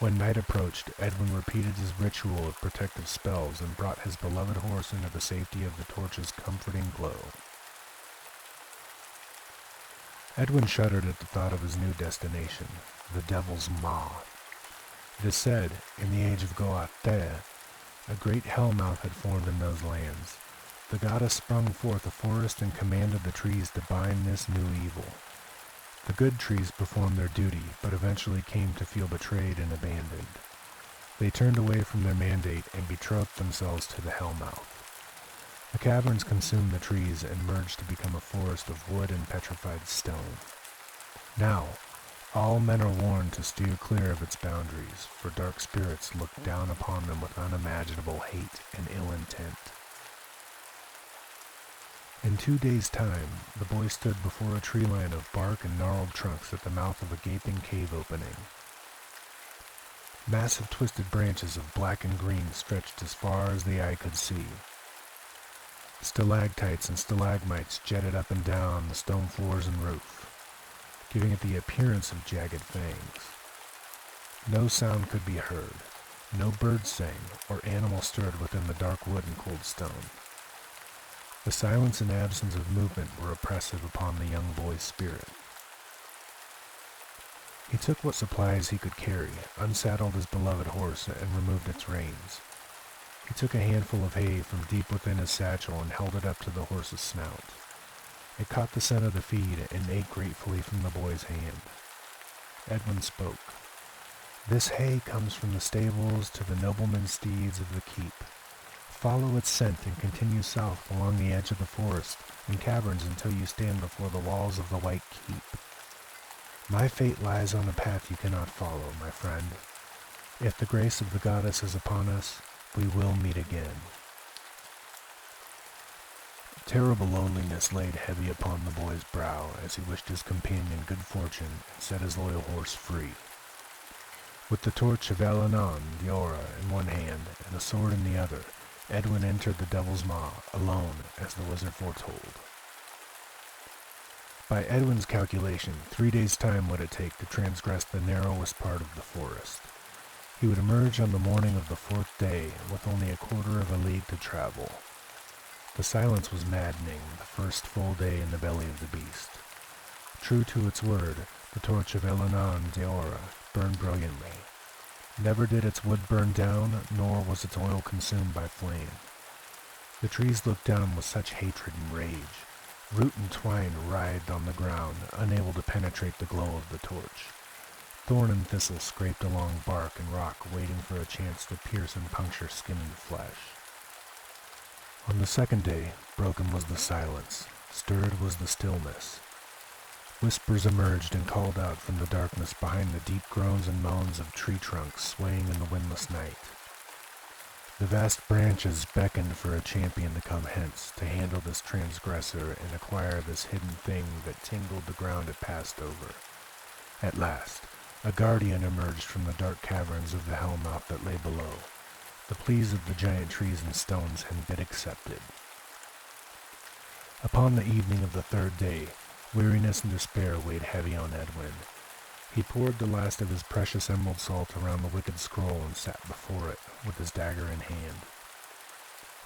When night approached, Edwin repeated his ritual of protective spells and brought his beloved horse into the safety of the torch's comforting glow. Edwin shuddered at the thought of his new destination, the Devil's Maw. It is said, in the age of Goatea, a great hellmouth had formed in those lands. The goddess sprung forth a forest and commanded the trees to bind this new evil. The good trees performed their duty, but eventually came to feel betrayed and abandoned. They turned away from their mandate and betrothed themselves to the hellmouth. The caverns consumed the trees and merged to become a forest of wood and petrified stone. Now, all men are warned to steer clear of its boundaries, for dark spirits look down upon them with unimaginable hate and ill intent. In 2 days' time, the boy stood before a tree line of bark and gnarled trunks at the mouth of a gaping cave opening. Massive twisted branches of black and green stretched as far as the eye could see. Stalactites and stalagmites jetted up and down the stone floors and roof, giving it the appearance of jagged fangs. No sound could be heard. No bird sang or animal stirred within the dark wood and cold stone. The silence and absence of movement were oppressive upon the young boy's spirit. He took what supplies he could carry, unsaddled his beloved horse, and removed its reins. He took a handful of hay from deep within his satchel and held it up to the horse's snout. It caught the scent of the feed and ate gratefully from the boy's hand. Edwin spoke. This hay comes from the stables to the noblemen's steeds of the keep. Follow its scent and continue south along the edge of the forest and caverns until you stand before the walls of the White Keep. My fate lies on a path you cannot follow, my friend. If the grace of the goddess is upon us, we will meet again. Terrible loneliness laid heavy upon the boy's brow as he wished his companion good fortune and set his loyal horse free. With the torch of Elanon, the Aurora, in one hand and a sword in the other, Edwin entered the Devil's Maw, alone, as the wizard foretold. By Edwin's calculation, 3 days' time would it take to transgress the narrowest part of the forest. He would emerge on the morning of the 4th day, with only a quarter of a league to travel. The silence was maddening, the first full day in the belly of the beast. True to its word, the torch of Elanon de Aura burned brilliantly. Never did its wood burn down, nor was its oil consumed by flame. The trees looked down with such hatred and rage. Root and twine writhed on the ground, unable to penetrate the glow of the torch. Thorn and thistle scraped along bark and rock, waiting for a chance to pierce and puncture skin and flesh. On the 2nd day, broken was the silence, stirred was the stillness. Whispers emerged and called out from the darkness behind the deep groans and moans of tree trunks swaying in the windless night. The vast branches beckoned for a champion to come hence, to handle this transgressor and acquire this hidden thing that tingled the ground it passed over. At last, a guardian emerged from the dark caverns of the hellmouth that lay below. The pleas of the giant trees and stones had been accepted. Upon the evening of the 3rd day, weariness and despair weighed heavy on Edwin. He poured the last of his precious emerald salt around the wicked scroll and sat before it, with his dagger in hand.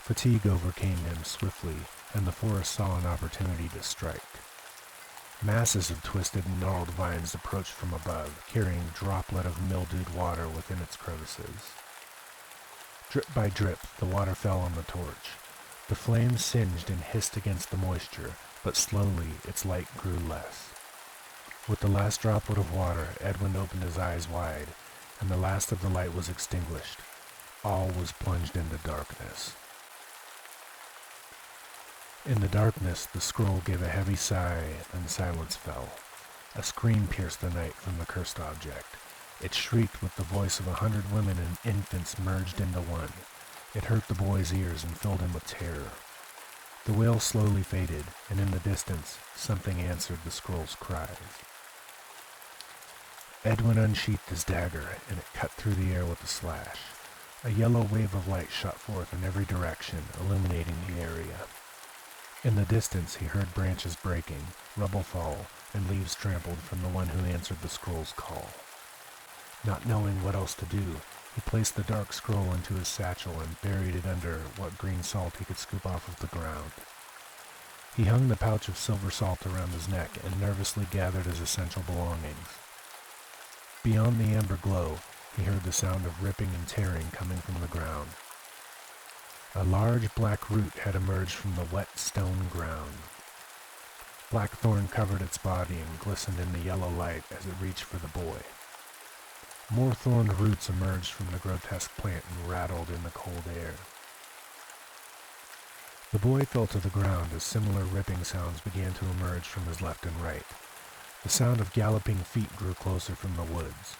Fatigue overcame him swiftly, and the forest saw an opportunity to strike. Masses of twisted and gnarled vines approached from above, carrying a droplet of mildewed water within its crevices. Drip by drip, the water fell on the torch. The flames singed and hissed against the moisture, but slowly its light grew less. With the last droplet of water, Edwin opened his eyes wide, and the last of the light was extinguished. All was plunged into darkness. In the darkness, the scroll gave a heavy sigh, and silence fell. A scream pierced the night from the cursed object. It shrieked with the voice of 100 women and infants merged into one. It hurt the boy's ears and filled him with terror. The wail slowly faded, and in the distance, something answered the scroll's cries. Edwin unsheathed his dagger, and it cut through the air with a slash. A yellow wave of light shot forth in every direction, illuminating the area. In the distance, he heard branches breaking, rubble fall, and leaves trampled from the one who answered the scroll's call. Not knowing what else to do, he placed the dark scroll into his satchel and buried it under what green salt he could scoop off of the ground. He hung the pouch of silver salt around his neck and nervously gathered his essential belongings. Beyond the amber glow, he heard the sound of ripping and tearing coming from the ground. A large black root had emerged from the wet stone ground. Blackthorn covered its body and glistened in the yellow light as it reached for the boy. More thorned roots emerged from the grotesque plant and rattled in the cold air. The boy fell to the ground as similar ripping sounds began to emerge from his left and right. The sound of galloping feet grew closer from the woods.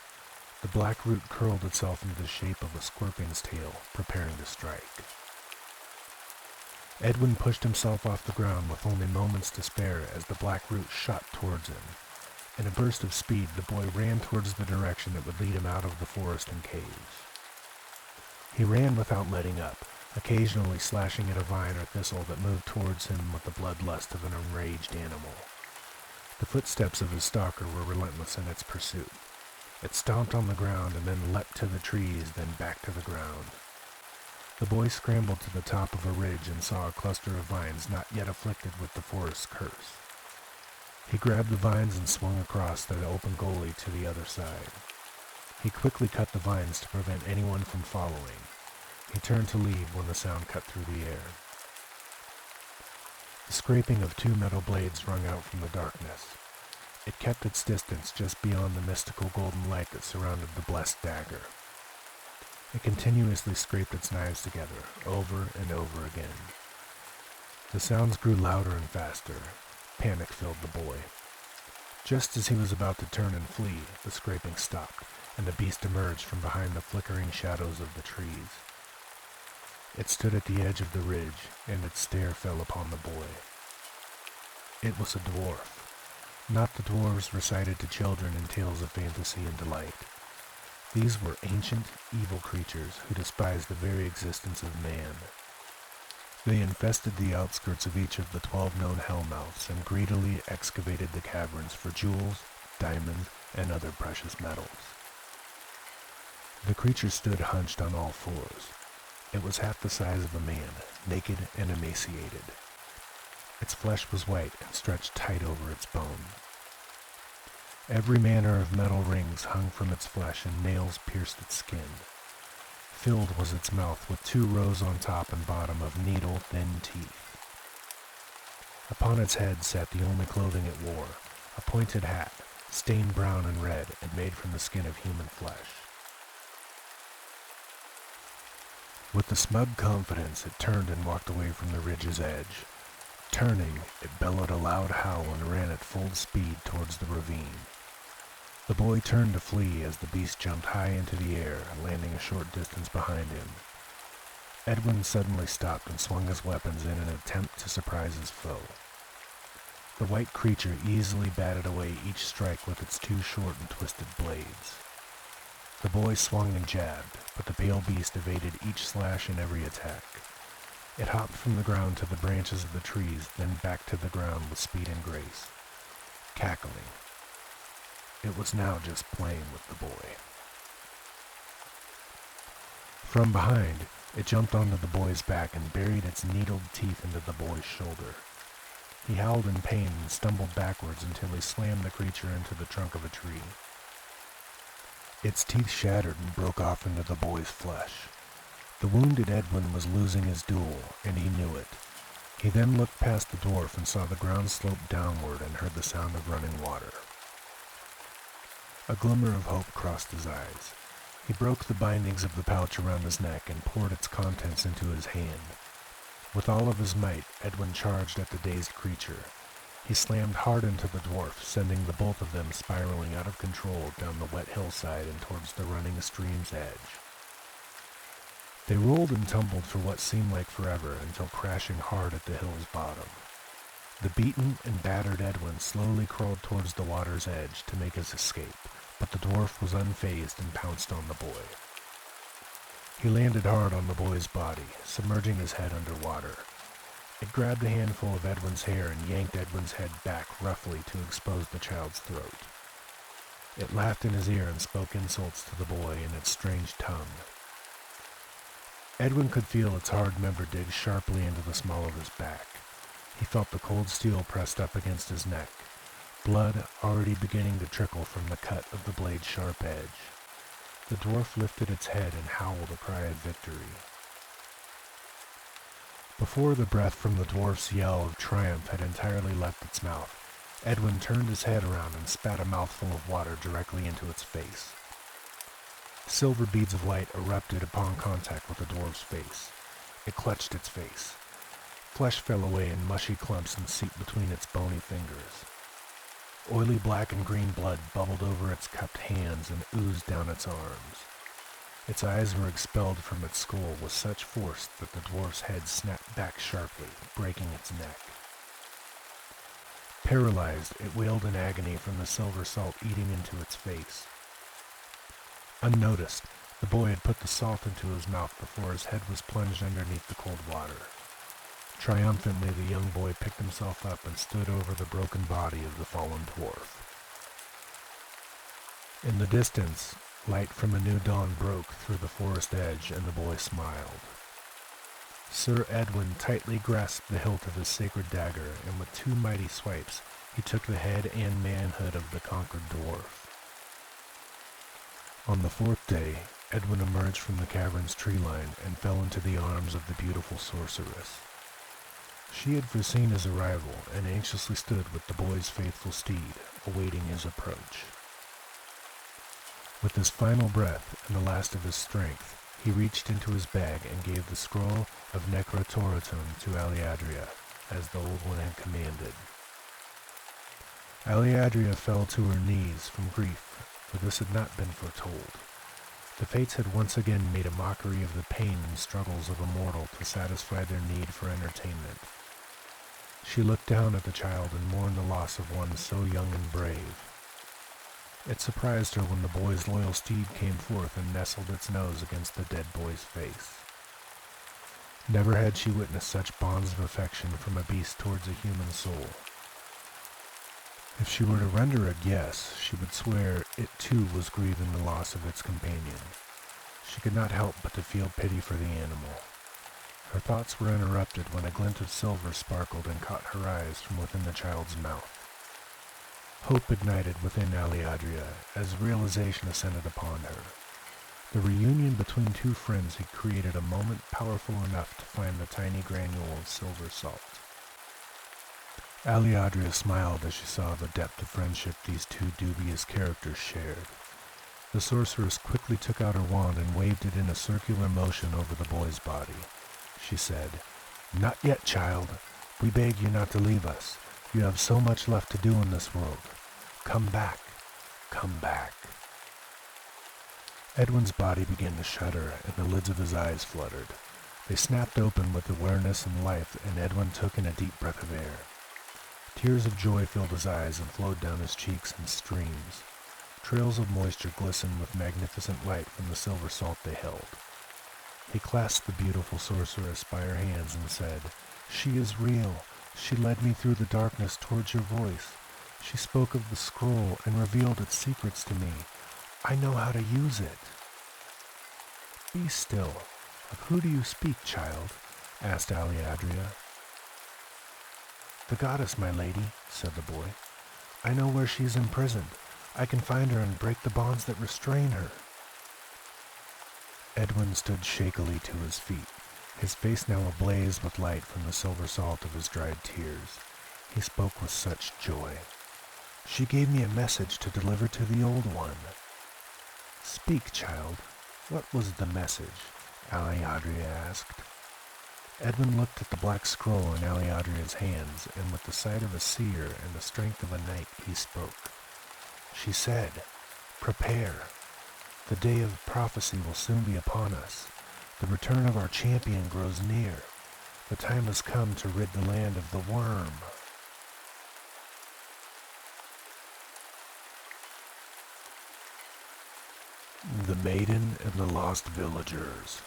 The black root curled itself into the shape of a scorpion's tail, preparing to strike. Edwin pushed himself off the ground with only moments to spare as the black root shot towards him. In a burst of speed, the boy ran towards the direction that would lead him out of the forest and caves. He ran without letting up, occasionally slashing at a vine or thistle that moved towards him with the bloodlust of an enraged animal. The footsteps of his stalker were relentless in its pursuit. It stomped on the ground and then leapt to the trees, then back to the ground. The boy scrambled to the top of a ridge and saw a cluster of vines not yet afflicted with the forest's curse. He grabbed the vines and swung across the open gully to the other side. He quickly cut the vines to prevent anyone from following. He turned to leave when the sound cut through the air. The scraping of 2 metal blades rung out from the darkness. It kept its distance just beyond the mystical golden light that surrounded the blessed dagger. It continuously scraped its knives together, over and over again. The sounds grew louder and faster. Panic filled the boy. Just as he was about to turn and flee, the scraping stopped, and the beast emerged from behind the flickering shadows of the trees. It stood at the edge of the ridge, and its stare fell upon the boy. It was a dwarf, not the dwarves recited to children in tales of fantasy and delight. These were ancient, evil creatures who despised the very existence of man. They infested the outskirts of each of the 12 known hellmouths and greedily excavated the caverns for jewels, diamonds, and other precious metals. The creature stood hunched on all fours. It was half the size of a man, naked and emaciated. Its flesh was white and stretched tight over its bone. Every manner of metal rings hung from its flesh and nails pierced its skin. Filled was its mouth with 2 rows on top and bottom of needle-thin teeth. Upon its head sat the only clothing it wore, a pointed hat, stained brown and red and made from the skin of human flesh. With a smug confidence, it turned and walked away from the ridge's edge. Turning, it bellowed a loud howl and ran at full speed towards the ravine. The boy turned to flee as the beast jumped high into the air, landing a short distance behind him. Edwin suddenly stopped and swung his weapons in an attempt to surprise his foe. The white creature easily batted away each strike with its 2 short and twisted blades. The boy swung and jabbed, but the pale beast evaded each slash and every attack. It hopped from the ground to the branches of the trees, then back to the ground with speed and grace, cackling. It was now just playing with the boy. From behind, it jumped onto the boy's back and buried its needled teeth into the boy's shoulder. He howled in pain and stumbled backwards until he slammed the creature into the trunk of a tree. Its teeth shattered and broke off into the boy's flesh. The wounded Edwin was losing his duel, and he knew it. He then looked past the dwarf and saw the ground slope downward and heard the sound of running water. A glimmer of hope crossed his eyes. He broke the bindings of the pouch around his neck and poured its contents into his hand. With all of his might, Edwin charged at the dazed creature. He slammed hard into the dwarf, sending the both of them spiraling out of control down the wet hillside and towards the running stream's edge. They rolled and tumbled for what seemed like forever until crashing hard at the hill's bottom. The beaten and battered Edwin slowly crawled towards the water's edge to make his escape, but the dwarf was unfazed and pounced on the boy. He landed hard on the boy's body, submerging his head underwater. It grabbed a handful of Edwin's hair and yanked Edwin's head back roughly to expose the child's throat. It laughed in his ear and spoke insults to the boy in its strange tongue. Edwin could feel its hard member dig sharply into the small of his back. He felt the cold steel pressed up against his neck, blood already beginning to trickle from the cut of the blade's sharp edge. The dwarf lifted its head and howled a cry of victory. Before the breath from the dwarf's yell of triumph had entirely left its mouth, Edwin turned his head around and spat a mouthful of water directly into its face. Silver beads of light erupted upon contact with the dwarf's face. It clutched its face. Flesh fell away in mushy clumps and seeped between its bony fingers. Oily black and green blood bubbled over its cupped hands and oozed down its arms. Its eyes were expelled from its skull with such force that the dwarf's head snapped back sharply, breaking its neck. Paralyzed, it wailed in agony from the silver salt eating into its face. Unnoticed, the boy had put the salt into his mouth before his head was plunged underneath the cold water. Triumphantly, the young boy picked himself up and stood over the broken body of the fallen dwarf. In the distance, light from a new dawn broke through the forest edge, and the boy smiled. Sir Edwin tightly grasped the hilt of his sacred dagger, and with 2 mighty swipes, he took the head and manhood of the conquered dwarf. On the 4th day, Edwin emerged from the cavern's tree line and fell into the arms of the beautiful sorceress. She had foreseen his arrival and anxiously stood with the boy's faithful steed, awaiting his approach. With his final breath and the last of his strength, he reached into his bag and gave the scroll of Necrotoritum to Aliadria, as the Old One had commanded. Aliadria fell to her knees from grief, for this had not been foretold. The fates had once again made a mockery of the pain and struggles of a mortal to satisfy their need for entertainment. She looked down at the child and mourned the loss of one so young and brave. It surprised her when the boy's loyal steed came forth and nestled its nose against the dead boy's face. Never had she witnessed such bonds of affection from a beast towards a human soul. If she were to render a guess, she would swear it too was grieving the loss of its companion. She could not help but to feel pity for the animal. Her thoughts were interrupted when a glint of silver sparkled and caught her eyes from within the child's mouth. Hope ignited within Aleadria as realization ascended upon her. The reunion between two friends had created a moment powerful enough to find the tiny granule of silver salt. Aleadria smiled as she saw the depth of friendship these two dubious characters shared. The sorceress quickly took out her wand and waved it in a circular motion over the boy's body. She said, "Not yet, child. We beg you not to leave us. You have so much left to do in this world. Come back. Come back." Edwin's body began to shudder, and the lids of his eyes fluttered. They snapped open with awareness and life, and Edwin took in a deep breath of air. Tears of joy filled his eyes and flowed down his cheeks in streams. Trails of moisture glistened with magnificent light from the silver salt they held. He clasped the beautiful sorceress by her hands and said, "She is real. She led me through the darkness towards your voice. She spoke of the scroll and revealed its secrets to me. I know how to use it." "Be still. Of who do you speak, child?" asked Aleadria. "The goddess, my lady," said the boy. "I know where she is imprisoned. I can find her and break the bonds that restrain her." Edwin stood shakily to his feet, his face now ablaze with light from the silver salt of his dried tears. He spoke with such joy. "She gave me a message to deliver to the Old One." "Speak, child. What was the message?" Aleadria asked. Edwin looked at the black scroll in Aleadria's hands, and with the sight of a seer and the strength of a knight, he spoke. She said, "Prepare. The day of prophecy will soon be upon us. The return of our champion grows near. The time has come to rid the land of the worm." The Maiden and the Lost Villagers.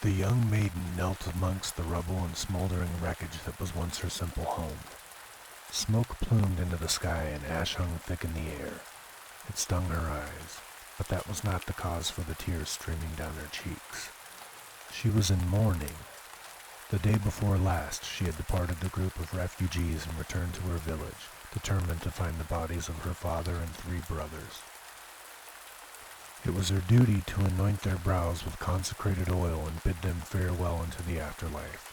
The young maiden knelt amongst the rubble and smoldering wreckage that was once her simple home. Smoke plumed into the sky and ash hung thick in the air. It stung her eyes, but that was not the cause for the tears streaming down her cheeks. She was in mourning. The day before last, she had departed the group of refugees and returned to her village, determined to find the bodies of her father and 3 brothers. It was her duty to anoint their brows with consecrated oil and bid them farewell into the afterlife.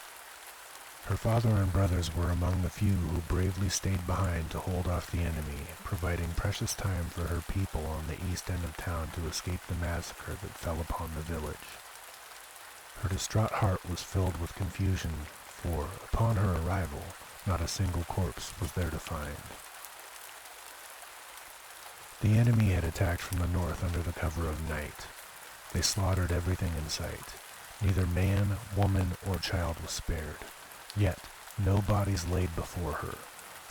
Her father and brothers were among the few who bravely stayed behind to hold off the enemy, providing precious time for her people on the east end of town to escape the massacre that fell upon the village. Her distraught heart was filled with confusion, for, upon her arrival, not a single corpse was there to find. The enemy had attacked from the north under the cover of night. They slaughtered everything in sight. Neither man, woman, or child was spared. Yet, no bodies laid before her.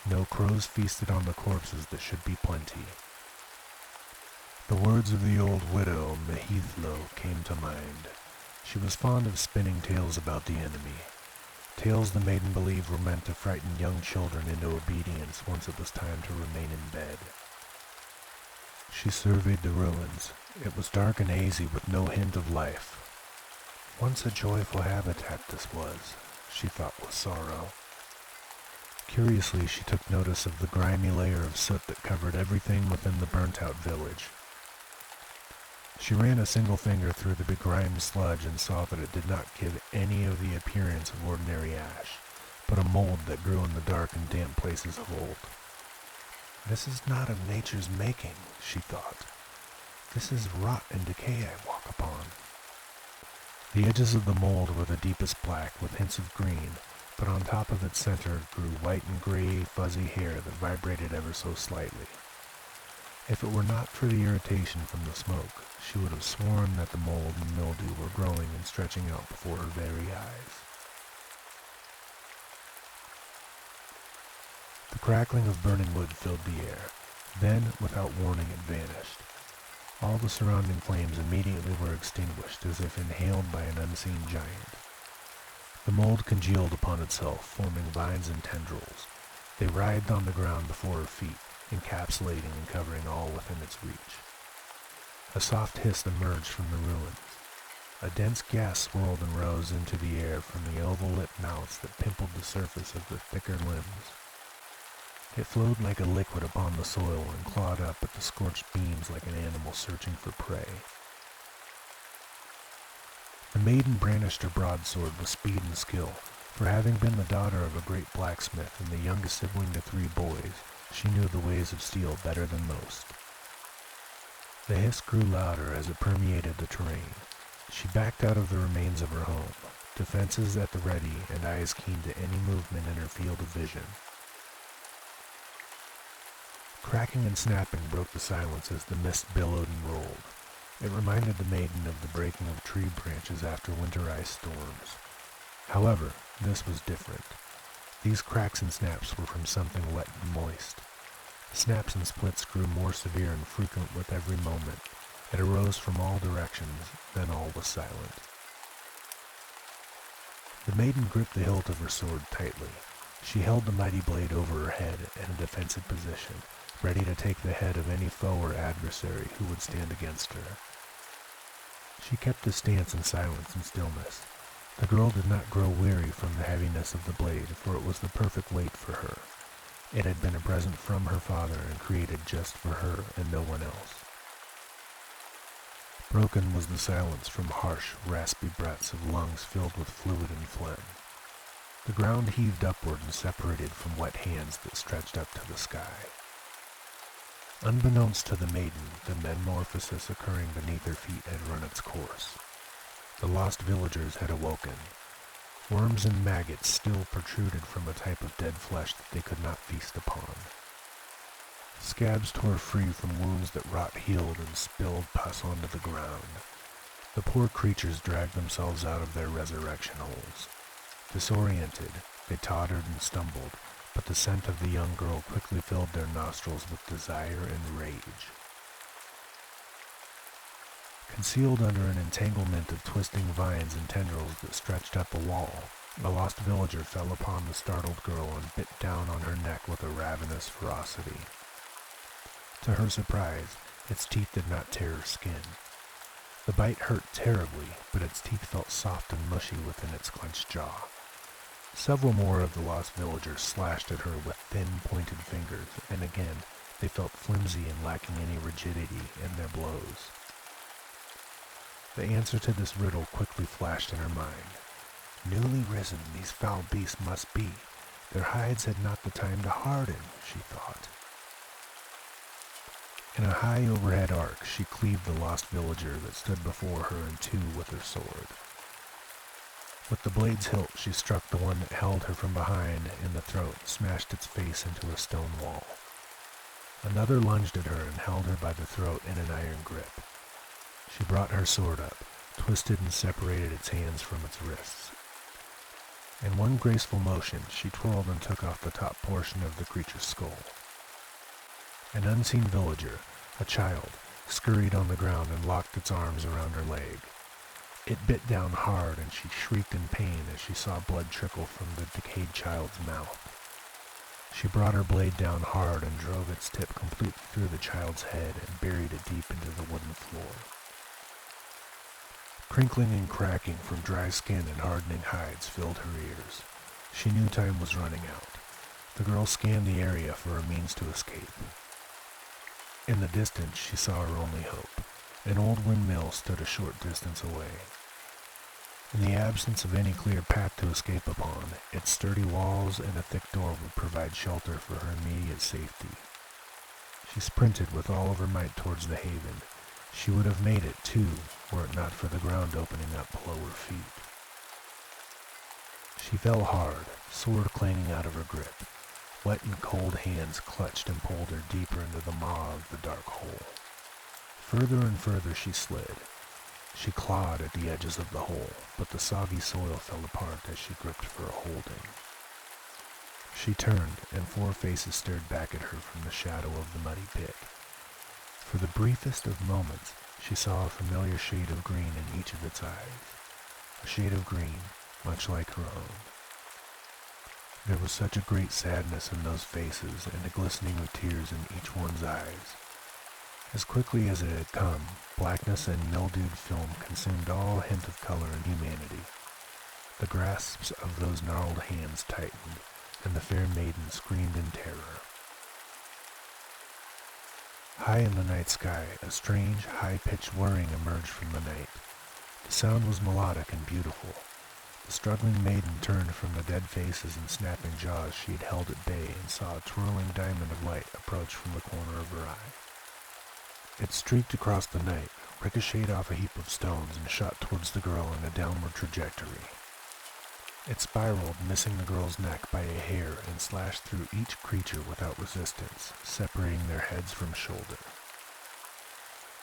No crows feasted on the corpses that should be plenty. The words of the old widow, Mehithlo, came to mind. She was fond of spinning tales about the enemy. Tales the maiden believed were meant to frighten young children into obedience once it was time to remain in bed. She surveyed the ruins. It was dark and hazy with no hint of life. Once a joyful habitat this was, she thought with sorrow. Curiously, she took notice of the grimy layer of soot that covered everything within the burnt-out village. She ran a single finger through the begrimed sludge and saw that it did not give any of the appearance of ordinary ash, but a mold that grew in the dark and damp places of old. "This is not of nature's making," she thought. "This is rot and decay I walk upon." The edges of the mold were the deepest black with hints of green, but on top of its center grew white and gray fuzzy hair that vibrated ever so slightly. If it were not for the irritation from the smoke, she would have sworn that the mold and mildew were growing and stretching out before her very eyes. The crackling of burning wood filled the air. Then, without warning, it vanished. All the surrounding flames immediately were extinguished, as if inhaled by an unseen giant. The mold congealed upon itself, forming vines and tendrils. They writhed on the ground before her feet, encapsulating and covering all within its reach. A soft hiss emerged from the ruins. A dense gas swirled and rose into the air from the oval-lipped mouths that pimpled the surface of the thicker limbs. It flowed like a liquid upon the soil and clawed up at the scorched beams like an animal searching for prey. The maiden brandished her broadsword with speed and skill, for having been the daughter of a great blacksmith and the youngest sibling to 3 boys, she knew the ways of steel better than most. The hiss grew louder as it permeated the terrain. She backed out of the remains of her home, defenses at the ready and eyes keen to any movement in her field of vision. Cracking and snapping broke the silence as the mist billowed and rolled. It reminded the maiden of the breaking of tree branches after winter ice storms. However, this was different. These cracks and snaps were from something wet and moist. The snaps and splits grew more severe and frequent with every moment. It arose from all directions, then all was silent. The maiden gripped the hilt of her sword tightly. She held the mighty blade over her head in a defensive position, ready to take the head of any foe or adversary who would stand against her. She kept a stance in silence and stillness. The girl did not grow weary from the heaviness of the blade, for it was the perfect weight for her. It had been a present from her father and created just for her and no one else. Broken was the silence from harsh, raspy breaths of lungs filled with fluid and phlegm. The ground heaved upward and separated from wet hands that stretched up to the sky. Unbeknownst to the maiden, the metamorphosis occurring beneath her feet had run its course. The lost villagers had awoken. Worms and maggots still protruded from a type of dead flesh that they could not feast upon. Scabs tore free from wounds that rot healed and spilled pus onto the ground. The poor creatures dragged themselves out of their resurrection holes. Disoriented, they tottered and stumbled, but the scent of the young girl quickly filled their nostrils with desire and rage. Concealed under an entanglement of twisting vines and tendrils that stretched up a wall, a lost villager fell upon the startled girl and bit down on her neck with a ravenous ferocity. To her surprise, its teeth did not tear her skin. The bite hurt terribly, but its teeth felt soft and mushy within its clenched jaw. Several more of the lost villagers slashed at her with thin, pointed fingers, and again they felt flimsy and lacking any rigidity in their blows. The answer to this riddle quickly flashed in her mind. Newly risen, these foul beasts must be. Their hides had not the time to harden, she thought. In a high overhead arc, she cleaved the lost villager that stood before her in 2 with her sword. With the blade's hilt, she struck the one that held her from behind in the throat and smashed its face into a stone wall. Another lunged at her and held her by the throat in an iron grip. She brought her sword up, twisted and separated its hands from its wrists. In one graceful motion, she twirled and took off the top portion of the creature's skull. An unseen villager, a child, scurried on the ground and locked its arms around her leg. It bit down hard, and she shrieked in pain as she saw blood trickle from the decayed child's mouth. She brought her blade down hard and drove its tip completely through the child's head and buried it deep into the wooden floor. Crinkling and cracking from dry skin and hardening hides filled her ears. She knew time was running out. The girl scanned the area for a means to escape. In the distance, she saw her only hope. An old windmill stood a short distance away. In the absence of any clear path to escape upon, its sturdy walls and a thick door would provide shelter for her immediate safety. She sprinted with all of her might towards the haven. She would have made it, too, were it not for the ground opening up below her feet. She fell hard, sword clanging out of her grip. Wet and cold hands clutched and pulled her deeper into the maw of the dark hole. Further and further she slid. She clawed at the edges of the hole, but the soggy soil fell apart as she gripped for a holding. She turned, and four faces stared back at her from the shadow of the muddy pit. For the briefest of moments, she saw a familiar shade of green in each of its eyes, a shade of green much like her own. There was such a great sadness in those faces and a glistening of tears in each one's eyes. As quickly as it had come, blackness and mildewed film consumed all hint of color and humanity. The grasps of those gnarled hands tightened, and the fair maiden screamed in terror. High in the night sky, a strange, high-pitched whirring emerged from the night. The sound was melodic and beautiful. The struggling maiden turned from the dead faces and snapping jaws she had held at bay and saw a twirling diamond of light approach from the corner of her eye. It streaked across the night, ricocheted off a heap of stones, and shot towards the girl in a downward trajectory. It spiraled, missing the girl's neck by a hair, and slashed through each creature without resistance, separating their heads from shoulder.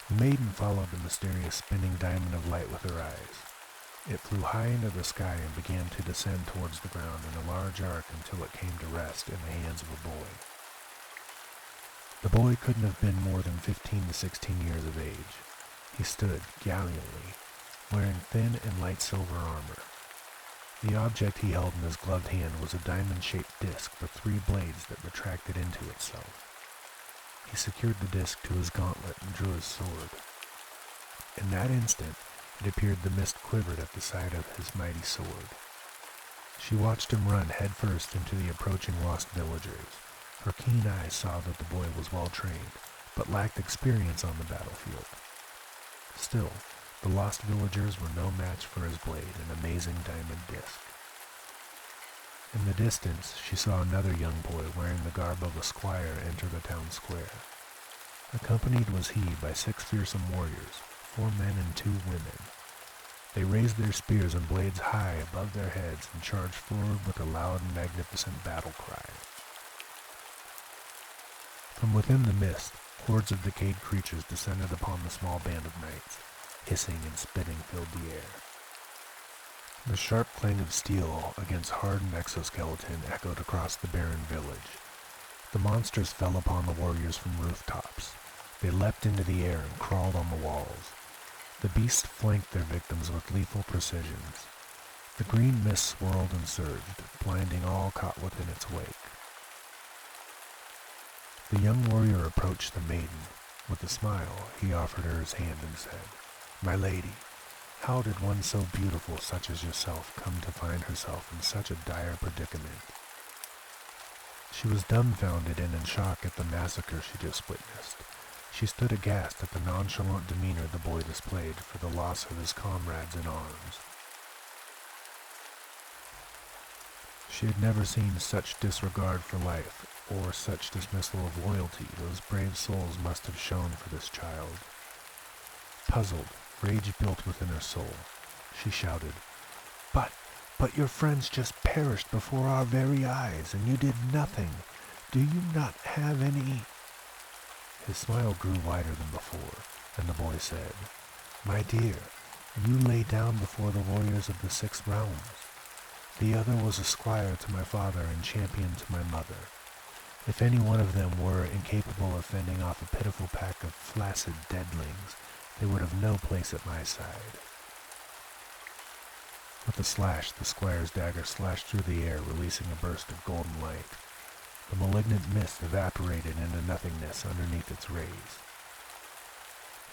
The maiden followed the mysterious spinning diamond of light with her eyes. It flew high into the sky and began to descend towards the ground in a large arc until it came to rest in the hands of a boy. The boy couldn't have been more than 15 to 16 years of age. He stood gallantly, wearing thin and light silver armor. The object he held in his gloved hand was a diamond-shaped disc with 3 blades that retracted into itself. He secured the disc to his gauntlet and drew his sword. In that instant, it appeared the mist quivered at the side of his mighty sword. She watched him run headfirst into the approaching lost villagers. Her keen eyes saw that the boy was well trained, but lacked experience on the battlefield. Still, the lost villagers were no match for his blade, an amazing diamond disc. In the distance, she saw another young boy wearing the garb of a squire enter the town square. Accompanied was he by 6 fearsome warriors, 4 men and 2 women. They raised their spears and blades high above their heads and charged forward with a loud and magnificent battle cry. From within the mist, hordes of decayed creatures descended upon the small band of knights. Hissing and spitting filled the air. The sharp clang of steel against hardened exoskeleton echoed across the barren village. The monsters fell upon the warriors from rooftops. They leapt into the air and crawled on the walls. The beasts flanked their victims with lethal precisions. The green mist swirled and surged, blinding all caught within its wake. The young warrior approached the maiden. With a smile, he offered her his hand and said, "My lady, how did one so beautiful such as yourself come to find herself in such a dire predicament?" She was dumbfounded and in shock at the massacre she just witnessed. She stood aghast at the nonchalant demeanor the boy displayed for the loss of his comrades in arms. She had never seen such disregard for life, or such dismissal of loyalty those brave souls must have shown for this child. Puzzled, rage built within her soul. She shouted, But your friends just perished before our very eyes, and you did nothing. Do you not have any—" His smile grew wider than before, and the boy said, "My dear, you lay down before the warriors of the 6 realms. The other was a squire to my father and champion to my mother. If any one of them were incapable of fending off a pitiful pack of flaccid deadlings, they would have no place at my side." With a slash, the squire's dagger slashed through the air, releasing a burst of golden light. The malignant mist evaporated into nothingness underneath its rays.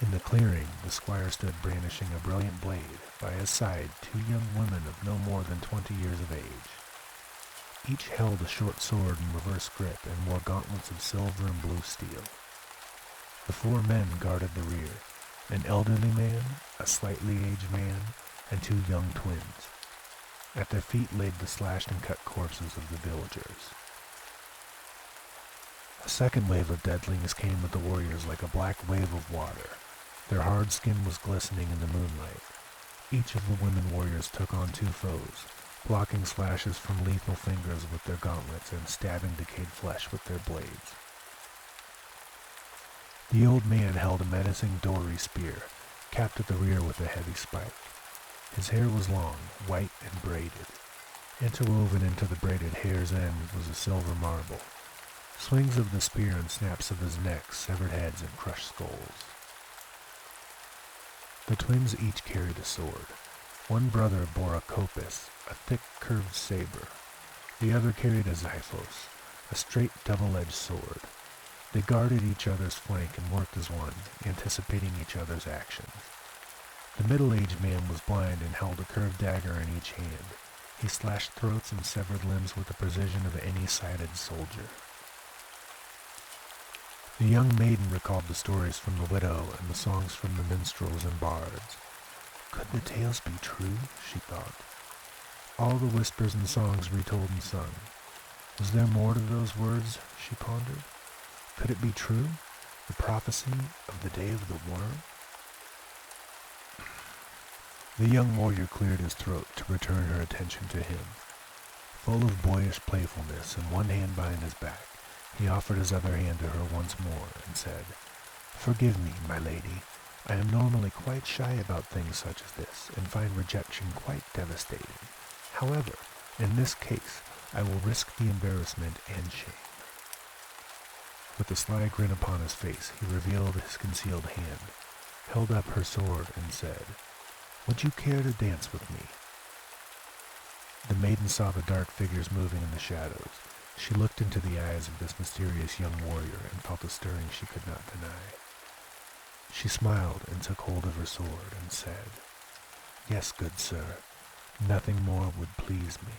In the clearing, the squire stood brandishing a brilliant blade. By his side, 2 young women of no more than 20 years of age. Each held a short sword in reverse grip and wore gauntlets of silver and blue steel. The 4 men guarded the rear, an elderly man, a slightly aged man, and 2 young twins. At their feet laid the slashed and cut corpses of the villagers. A second wave of deadlings came with the warriors like a black wave of water. Their hard skin was glistening in the moonlight. Each of the women warriors took on 2 foes, blocking slashes from lethal fingers with their gauntlets and stabbing decayed flesh with their blades. The old man held a menacing dory spear, capped at the rear with a heavy spike. His hair was long, white and braided. Interwoven into the braided hair's end was a silver marble. Swings of the spear and snaps of his neck severed heads and crushed skulls. The twins each carried a sword. One brother bore a kopis, a thick curved saber. The other carried a xiphos, a straight double-edged sword. They guarded each other's flank and worked as one, anticipating each other's actions. The middle-aged man was blind and held a curved dagger in each hand. He slashed throats and severed limbs with the precision of any sighted soldier. The young maiden recalled the stories from the widow and the songs from the minstrels and bards. Could the tales be true, she thought. All the whispers and songs retold and sung. Was there more to those words, she pondered? Could it be true, the prophecy of the day of the worm? The young warrior cleared his throat to return her attention to him. Full of boyish playfulness and one hand behind his back, he offered his other hand to her once more and said, "Forgive me, my lady. I am normally quite shy about things such as this and find rejection quite devastating. However, in this case, I will risk the embarrassment and shame." With a sly grin upon his face, he revealed his concealed hand, held up her sword, and said, "Would you care to dance with me?" The maiden saw the dark figures moving in the shadows. She looked into the eyes of this mysterious young warrior and felt a stirring she could not deny. She smiled and took hold of her sword and said, "Yes, good sir, nothing more would please me."